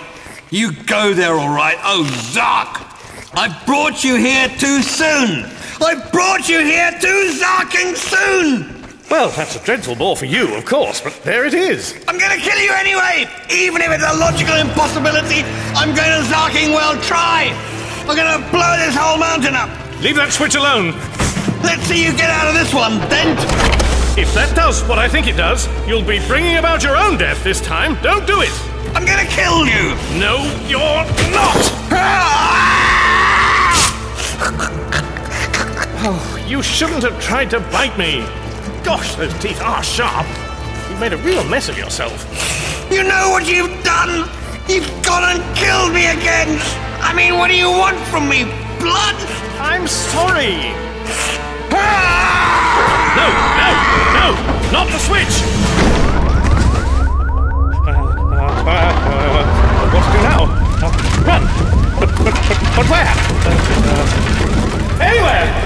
You go there all right. Oh, Zark! I brought you here too soon! I brought you here too zarking soon! Well, that's a dreadful bore for you, of course, but there it is. I'm going to kill you anyway! Even if it's a logical impossibility, I'm going to zarking well try! I'm going to blow this whole mountain up! Leave that switch alone! Let's see you get out of this one, Dent! If that does what I think it does, you'll be bringing about your own death this time. Don't do it! I'm going to kill you! No, you're not! You shouldn't have tried to bite me. Gosh, those teeth are sharp. You've made a real mess of yourself. You know what you've done? You've gone and killed me again! I mean, what do you want from me? Blood? I'm sorry! No! Not the switch! What to do now? Run! But where? Anywhere!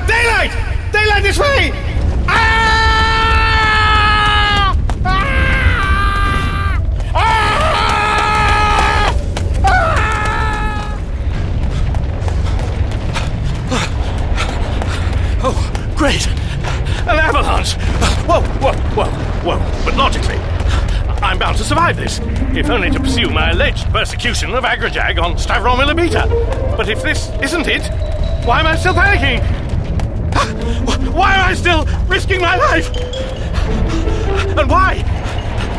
Daylight! Daylight this way! Oh, great! An avalanche! Whoa! But logically, I'm bound to survive this, if only to pursue my alleged persecution of Agrajag on Stavromila Beta. But if this isn't it, why am I still panicking? Why am I still risking my life? And why?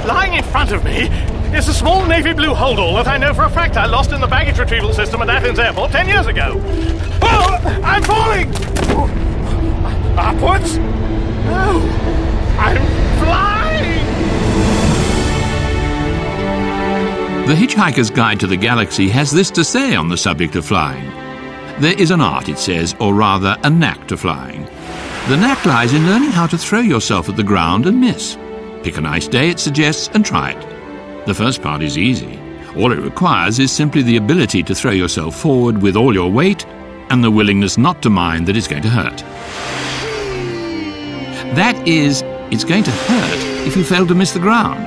Lying in front of me is a small navy blue holdall that I know for a fact I lost in the baggage retrieval system at Athens Airport 10 years ago. Oh, I'm falling! Upwards? No, I'm flying! The Hitchhiker's Guide to the Galaxy has this to say on the subject of flying. There is an art, it says, or rather a knack to flying. The knack lies in learning how to throw yourself at the ground and miss. Pick a nice day, it suggests, and try it. The first part is easy. All it requires is simply the ability to throw yourself forward with all your weight and the willingness not to mind that it's going to hurt. That is, it's going to hurt if you fail to miss the ground.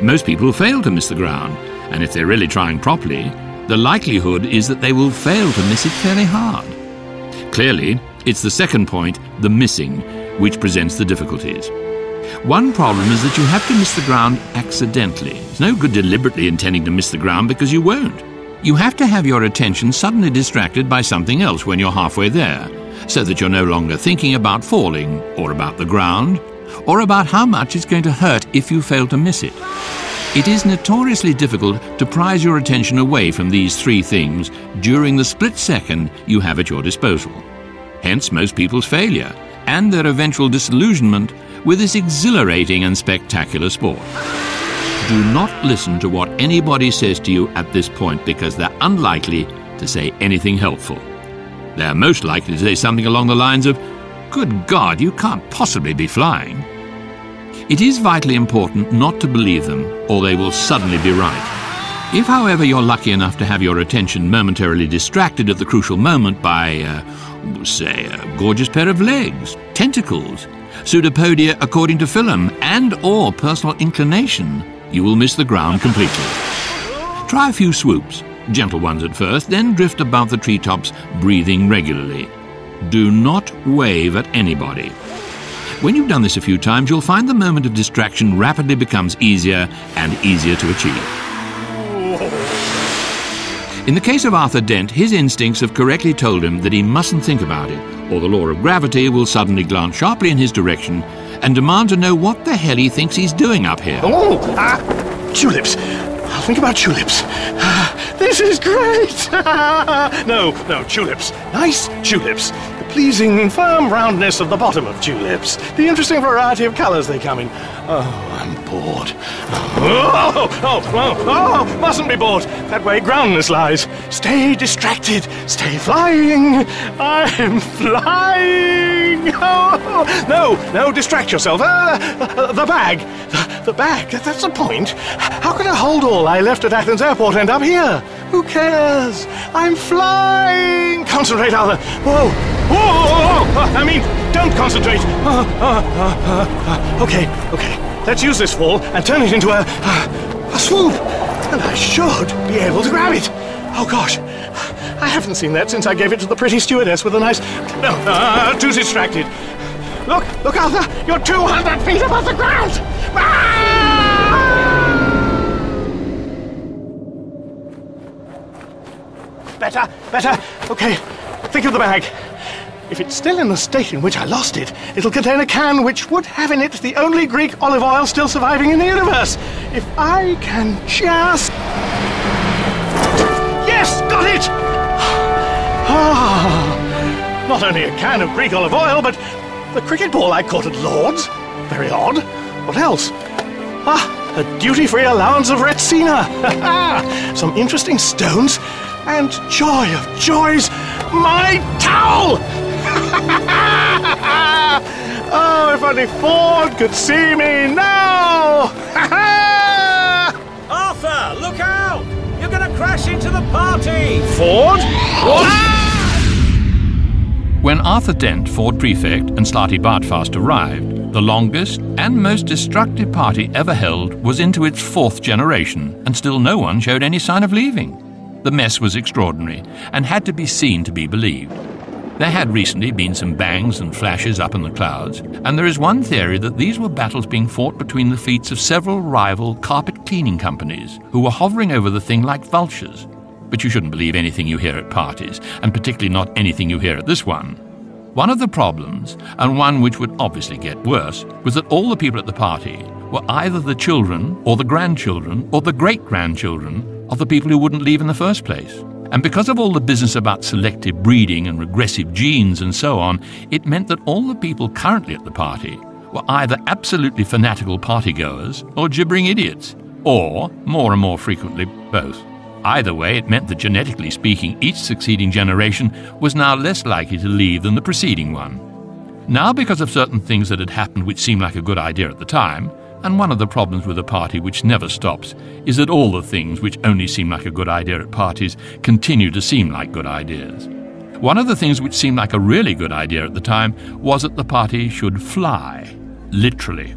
Most people fail to miss the ground, and if they're really trying properly, the likelihood is that they will fail to miss it fairly hard. Clearly, it's the second point, the missing, which presents the difficulties. One problem is that you have to miss the ground accidentally. It's no good deliberately intending to miss the ground because you won't. You have to have your attention suddenly distracted by something else when you're halfway there, so that you're no longer thinking about falling, or about the ground, or about how much it's going to hurt if you fail to miss it. It is notoriously difficult to prise your attention away from these three things during the split second you have at your disposal. Hence most people's failure, and their eventual disillusionment with this exhilarating and spectacular sport. Do not listen to what anybody says to you at this point, because they're unlikely to say anything helpful. They're most likely to say something along the lines of, "Good God, you can't possibly be flying." It is vitally important not to believe them, or they will suddenly be right. If, however, you're lucky enough to have your attention momentarily distracted at the crucial moment by, say, a gorgeous pair of legs, tentacles, pseudopodia according to film, and or personal inclination, you will miss the ground completely. Try a few swoops, gentle ones at first, then drift above the treetops, breathing regularly. Do not wave at anybody. When you've done this a few times, you'll find the moment of distraction rapidly becomes easier and easier to achieve. In the case of Arthur Dent, his instincts have correctly told him that he mustn't think about it, or the law of gravity will suddenly glance sharply in his direction and demand to know what the hell he thinks he's doing up here. Tulips. I'll think about tulips. This is great! No, tulips. Nice tulips. The pleasing, firm roundness of the bottom of tulips. The interesting variety of colours they come in. Oh, I'm bored. Oh, mustn't be bored. That way groundness lies. Stay distracted. Stay flying. I'm flying. Oh, no, distract yourself. The bag. The bag, that's the point. How could a holdall I left at Athens Airport end up here? Who cares? I'm flying. Concentrate, Arthur. Whoa. I mean, don't concentrate. Okay. Let's use this fall and turn it into a swoop. And I should be able to grab it. Oh, gosh. I haven't seen that since I gave it to the pretty stewardess with a nice... No, too distracted. Look, Arthur. You're 200 feet above the ground. Better. Okay, think of the bag. If it's still in the state in which I lost it, it'll contain a can which would have in it the only Greek olive oil still surviving in the universe. If I can just... Yes, got it! Ah, not only a can of Greek olive oil, but the cricket ball I caught at Lord's. Very odd. What else? Ah, a duty-free allowance of Retsina. Some interesting stones, and joy of joys, my towel! Oh, if only Ford could see me now! Arthur, look out! You're gonna crash into the party! Ford? What? When Arthur Dent, Ford Prefect, and Slarty Bartfast arrived, the longest and most destructive party ever held was into its 4th generation, and still no one showed any sign of leaving. The mess was extraordinary, and had to be seen to be believed. There had recently been some bangs and flashes up in the clouds, and there is one theory that these were battles being fought between the fleets of several rival carpet cleaning companies, who were hovering over the thing like vultures. But you shouldn't believe anything you hear at parties, and particularly not anything you hear at this one. One of the problems, and one which would obviously get worse, was that all the people at the party were either the children, or the grandchildren, or the great-grandchildren of the people who wouldn't leave in the first place. And because of all the business about selective breeding and regressive genes and so on, it meant that all the people currently at the party were either absolutely fanatical partygoers or gibbering idiots, or, more and more frequently, both. Either way, it meant that genetically speaking, each succeeding generation was now less likely to leave than the preceding one. Now, because of certain things that had happened which seemed like a good idea at the time, and one of the problems with a party which never stops is that all the things which only seem like a good idea at parties continue to seem like good ideas. One of the things which seemed like a really good idea at the time was that the party should fly, literally.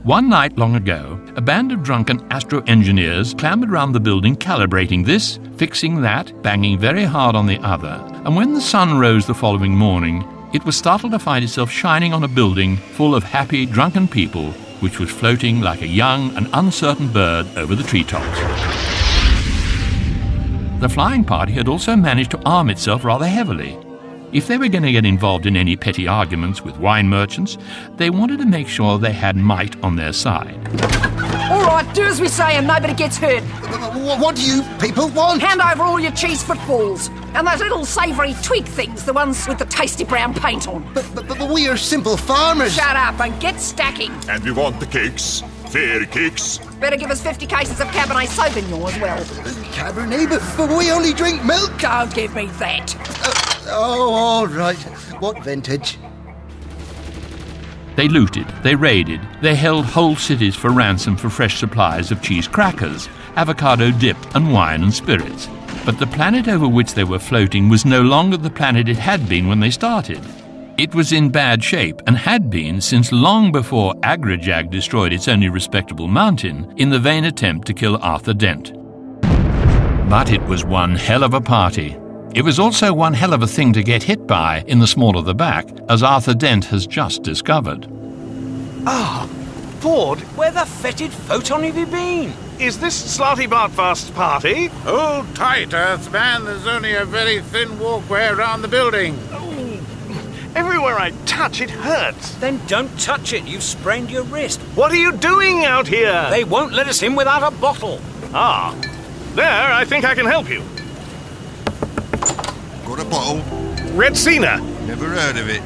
One night long ago, a band of drunken astro-engineers clambered around the building calibrating this, fixing that, banging very hard on the other, and when the sun rose the following morning, it was startled to find itself shining on a building full of happy, drunken people, which was floating like a young and uncertain bird over the treetops. The flying party had also managed to arm itself rather heavily. If they were going to get involved in any petty arguments with wine merchants, they wanted to make sure they had might on their side. All right, do as we say and nobody gets hurt. What do you people want? Hand over all your cheese footballs. And those little savoury twig things, the ones with the tasty brown paint on. But we are simple farmers. Shut up and get stacking. And we want the cakes. Fairy cakes. Better give us 50 cases of Cabernet Sauvignon as well. Cabernet? But we only drink milk. Don't give me that. Oh, all right. What vintage? They looted, they raided, they held whole cities for ransom for fresh supplies of cheese crackers, avocado dip, and wine and spirits. But the planet over which they were floating was no longer the planet it had been when they started. It was in bad shape and had been since long before Agrajag destroyed its only respectable mountain in the vain attempt to kill Arthur Dent. But it was one hell of a party. It was also one hell of a thing to get hit by in the small of the back, as Arthur Dent has just discovered. Ah, Ford, Where the fetid photon have you been? is this Slarty Bartfast's party? Hold tight, Earthman. There's only a very thin walkway around the building. Everywhere I touch, it hurts. Then don't touch it, you've sprained your wrist. What are you doing out here? They won't let us in without a bottle. Ah, there, I think I can help you. Got a bottle? Retsina. Never heard of it.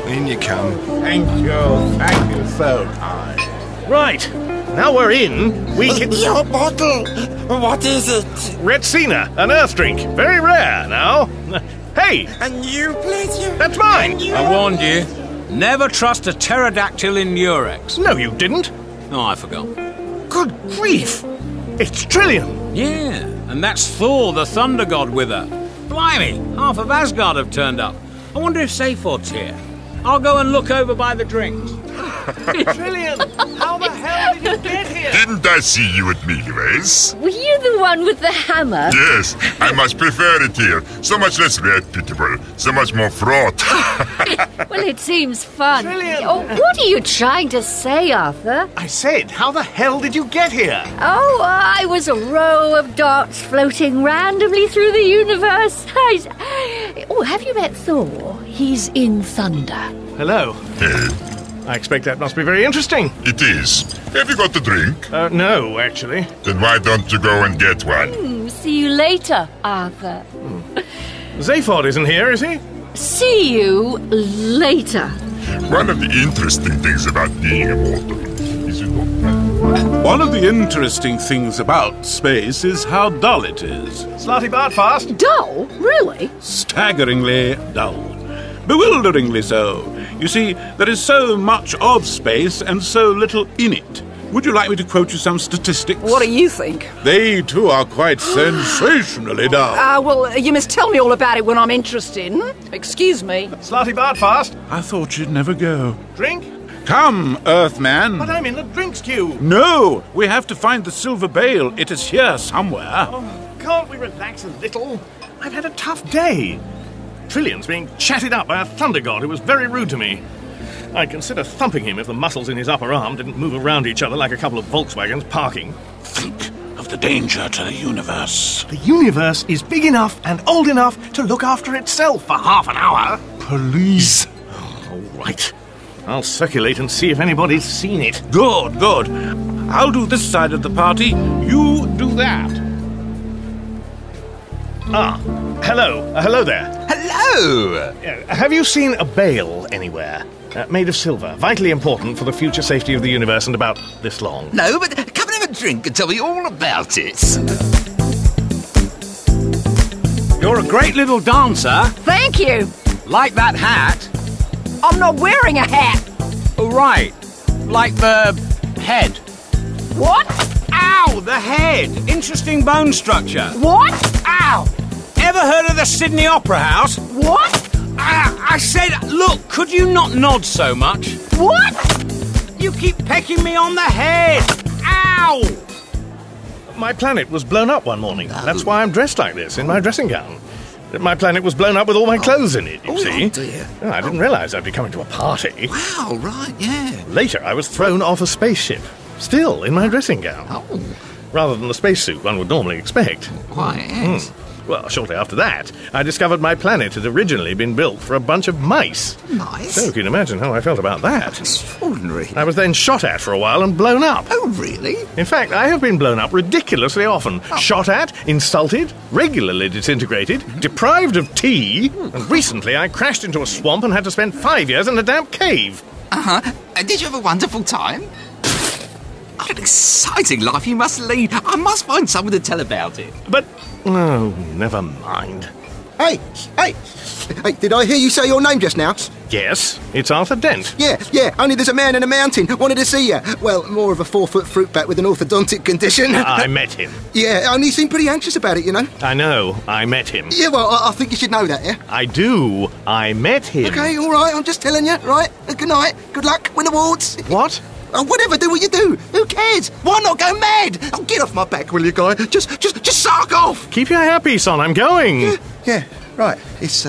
In you come. Thank you so much. Right, now we're in, we can... Your bottle! What is it? Retsina, an earth drink. Very rare now. Hey! And you, pleasure? That's mine! I warned you. Never trust a pterodactyl in Murex. No, you didn't. Oh, I forgot. Good grief! It's Trillium! Yeah, and that's Thor, the thunder god, with her. Blimey, half of Asgard have turned up. I wonder if Seyford's here. I'll go and look over by the drinks. Trillian, how the hell did you get here? Didn't I see you at Milky Ways? Were you the one with the hammer? Yes, I much prefer it here. So much less reputable, so much more fraught. Well, it seems fun. Trillian! Oh, what are you trying to say, Arthur? I said, how the hell did you get here? Oh, I was a row of dots floating randomly through the universe. Oh, have you met Thor? He's in thunder. Hello. Hey. I expect that must be very interesting. It is. Have you got a drink? No, actually. Then why don't you go and get one? See you later, Arthur. Zaphod isn't here, is he? See you later. One of the interesting things about being immortal is you don't... One of the interesting things about space is how dull it is. Slotty Bart fast. Dull? Really? Staggeringly dull. Bewilderingly so. You see, there is so much of space and so little in it. Would you like me to quote you some statistics? What do you think? They, too, are quite sensationally dull. Well, you must tell me all about it when I'm interested. Excuse me. Slotty Bart fast. I thought you'd never go. Drink? Come, Earthman. But I'm in the drinks queue. No, we have to find the silver bale. It is here somewhere. Oh, can't we relax a little? I've had a tough day. Trillian's being chatted up by a thunder god who was very rude to me. I'd consider thumping him if the muscles in his upper arm didn't move around each other like a couple of Volkswagens parking. Think of the danger to the universe. The universe is big enough and old enough to look after itself for half an hour. Please. All right. I'll circulate and see if anybody's seen it. Good, good. I'll do this side of the party. You do that. Hello. Hello there. Hello! Have you seen a bale anywhere? Made of silver, vitally important for the future safety of the universe and about this long. No, but come and have a drink and tell me all about it. You're a great little dancer. Thank you. Like that hat. I'm not wearing a hat. Oh, right. Like the head. What? Ow, the head. Interesting bone structure. What? Ow. Ever heard of the Sydney Opera House? What? I said, look, could you not nod so much? What? You keep pecking me on the head. Ow! My planet was blown up one morning. That's why I'm dressed like this, in my dressing gown. My planet was blown up with all my clothes in it, you see. Oh, dear. I didn't realise I'd be coming to a party. Wow, right, yeah. Later, I was thrown off a spaceship, still in my dressing gown. Oh. Rather than the spacesuit one would normally expect. Why, yes. Well, shortly after that, I discovered my planet had originally been built for a bunch of mice. Mice? So you can imagine how I felt about that. Extraordinary. I was then shot at for a while and blown up. Oh, really? In fact, I have been blown up ridiculously often. Shot at, insulted, regularly disintegrated, deprived of tea, and recently I crashed into a swamp and had to spend 5 years in a damp cave. Uh-huh. And did you have a wonderful time? What an exciting life you must lead. I must find someone to tell about it. But, oh, never mind. Hey, did I hear you say your name just now? Yes, it's Arthur Dent. Yeah, only there's a man in a mountain wanted to see you. Well, more of a 4-foot fruit bat with an orthodontic condition. I met him. Yeah, only he seemed pretty anxious about it, you know. I know, I met him. Yeah, well, I think you should know that, yeah? I do, I met him. Okay, all right, I'm just telling you, right? Good night, good luck, win awards. What? Oh, whatever, do what you do. Who cares? Why not go mad? Oh, get off my back, will you, guy? Just sark off. Keep your hairpiece on, I'm going. Yeah, right. It's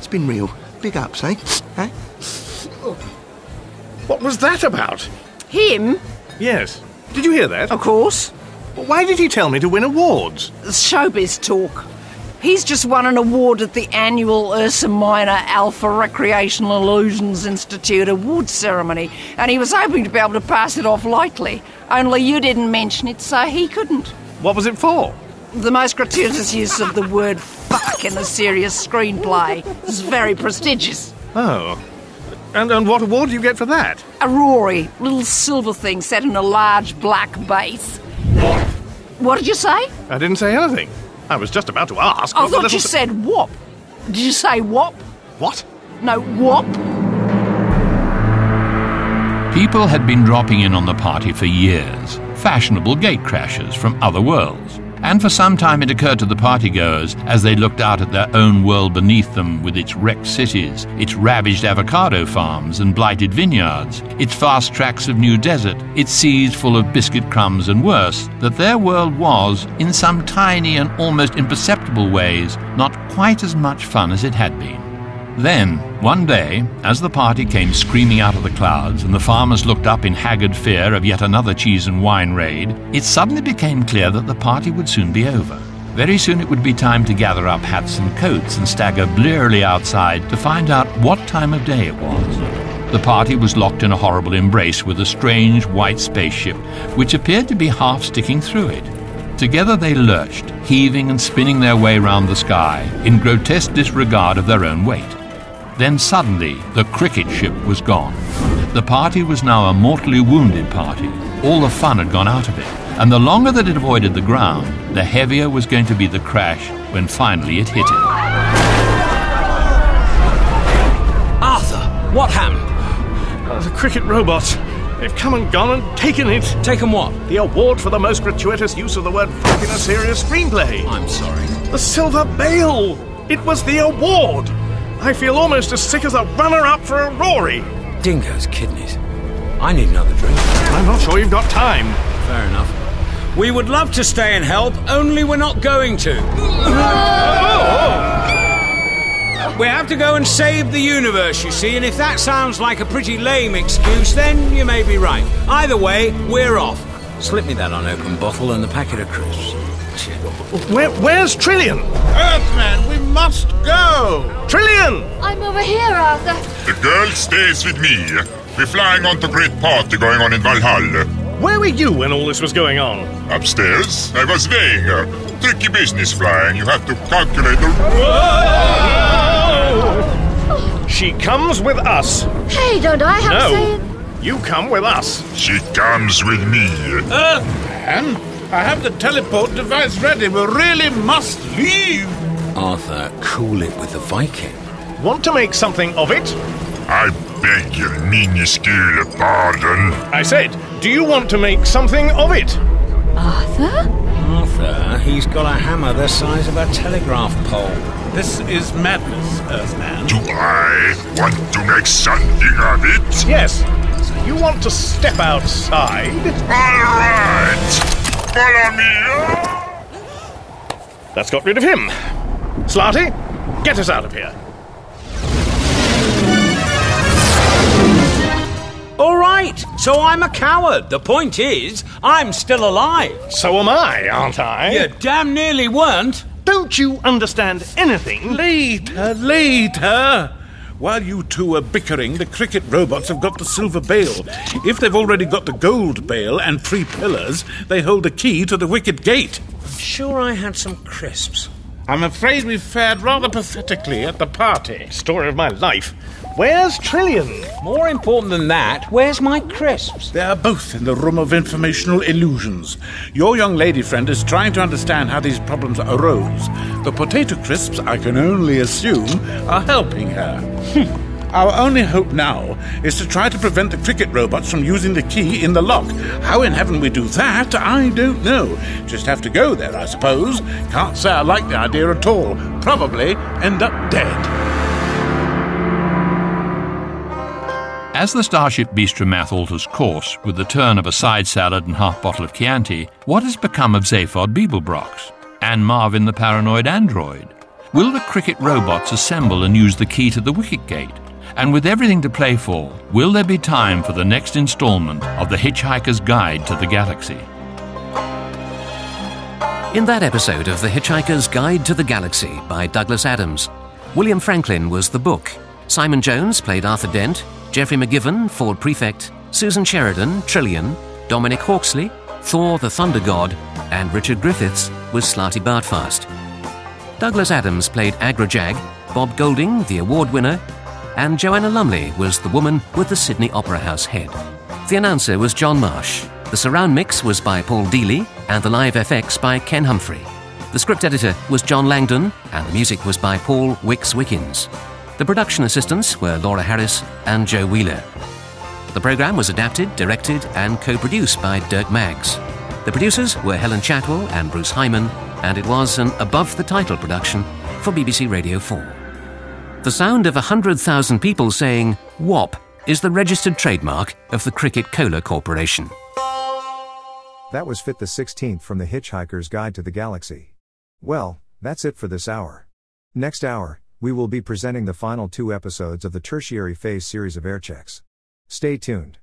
been real. Big ups, eh? Huh? What was that about? Him? Yes. Did you hear that? Of course. Why did he tell me to win awards? Showbiz talk. He's just won an award at the annual Ursa Minor Alpha Recreational Illusions Institute awards ceremony, and he was hoping to be able to pass it off lightly. Only you didn't mention it, so he couldn't. What was it for? The most gratuitous use of the word fuck in a serious screenplay. It's very prestigious. Oh. And what award do you get for that? A Rory, little silver thing set in a large black base. What did you say? I didn't say anything. I was just about to ask. I thought you said whop. Did you say whop? What? No, whop. People had been dropping in on the party for years, fashionable gatecrashers from other worlds, And for some time it occurred to the partygoers, as they looked out at their own world beneath them with its wrecked cities, its ravaged avocado farms and blighted vineyards, its vast tracts of new desert, its seas full of biscuit crumbs and worse, that their world was, in some tiny and almost imperceptible ways, not quite as much fun as it had been. Then, one day, as the party came screaming out of the clouds and the farmers looked up in haggard fear of yet another cheese and wine raid, it suddenly became clear that the party would soon be over. Very soon it would be time to gather up hats and coats and stagger blearily outside to find out what time of day it was. The party was locked in a horrible embrace with a strange white spaceship, which appeared to be half sticking through it. Together they lurched, heaving and spinning their way round the sky, in grotesque disregard of their own weight. Then suddenly, the cricket ship was gone. The party was now a mortally wounded party. All the fun had gone out of it, and the longer that it avoided the ground, the heavier was going to be the crash when finally it hit it. Arthur, what happened? The cricket robots. They've come and gone and taken it. Taken what? The award for the most gratuitous use of the word fuck in a serious screenplay. I'm sorry. The silver bale. It was the award. I feel almost as sick as a runner-up for a Rory. Dingo's kidneys. I need another drink. I'm not sure you've got time. Fair enough. We would love to stay and help, only we're not going to. We have to go and save the universe, you see, and if that sounds like a pretty lame excuse, then you may be right. Either way, we're off. Slip me that unopened bottle and the packet of crisps. Where's Trillian? Earthman, we must go! Trillian! I'm over here, Arthur. The girl stays with me. We're flying on to a great party going on in Valhalla. Where were you when all this was going on? Upstairs, I was weighing her. Tricky business flying. You have to calculate the... Whoa! She comes with us. Hey, don't I have a say? No, you come with us. She comes with me. Earthman, I have the teleport device ready. We really must leave. Arthur, cool it with the Viking. Want to make something of it? I beg your minuscule pardon. I said, do you want to make something of it? Arthur? Arthur, he's got a hammer the size of a telegraph pole. This is madness, Earthman. Do I want to make something of it? Yes. So you want to step outside? All right. Follow me. That's got rid of him. Slarty, get us out of here. All right, so I'm a coward. The point is, I'm still alive. So am I, aren't I? You damn nearly weren't. Don't you understand anything? Later. While you two are bickering, the cricket robots have got the silver bale. If they've already got the gold bale and 3 pillars, they hold the key to the wicket gate. I'm sure I had some crisps. I'm afraid we fared rather pathetically at the party. Story of my life. Where's Trillian? More important than that, where's my crisps? They are both in the room of informational illusions. Your young lady friend is trying to understand how these problems arose. The potato crisps, I can only assume, are helping her. Our only hope now is to try to prevent the cricket robots from using the key in the lock. How in heaven we do that, I don't know. Just have to go there, I suppose. Can't say I like the idea at all. Probably end up dead. As the starship Beastramath alters course with the turn of a side salad and half bottle of Chianti, what has become of Zaphod Beeblebrox and Marvin the paranoid android? Will the cricket robots assemble and use the key to the wicket gate? And with everything to play for, will there be time for the next installment of The Hitchhiker's Guide to the Galaxy? In that episode of The Hitchhiker's Guide to the Galaxy by Douglas Adams, William Franklin was the book, Simon Jones played Arthur Dent, Geoffrey McGivern, Ford Prefect, Susan Sheridan, Trillian, Dominic Hawksley, Thor the Thunder God, and Richard Griffiths was Slarty Bartfast. Douglas Adams played Agra Jag, Bob Golding, the award winner, and Joanna Lumley was the woman with the Sydney Opera House head. The announcer was John Marsh. The surround mix was by Paul Dealey, and the live FX by Ken Humphrey. The script editor was John Langdon, and the music was by Paul Wicks-Wickens. The production assistants were Laura Harris and Joe Wheeler. The programme was adapted, directed and co-produced by Dirk Maggs. The producers were Helen Chatwell and Bruce Hyman, and it was an above-the-title production for BBC Radio 4. The sound of 100,000 people saying "wop" is the registered trademark of the Cricket Cola Corporation. That was Fit the 16th from the Hitchhiker's Guide to the Galaxy. Well, that's it for this hour. Next hour, we will be presenting the final 2 episodes of the Tertiary Phase series of airchecks. Stay tuned.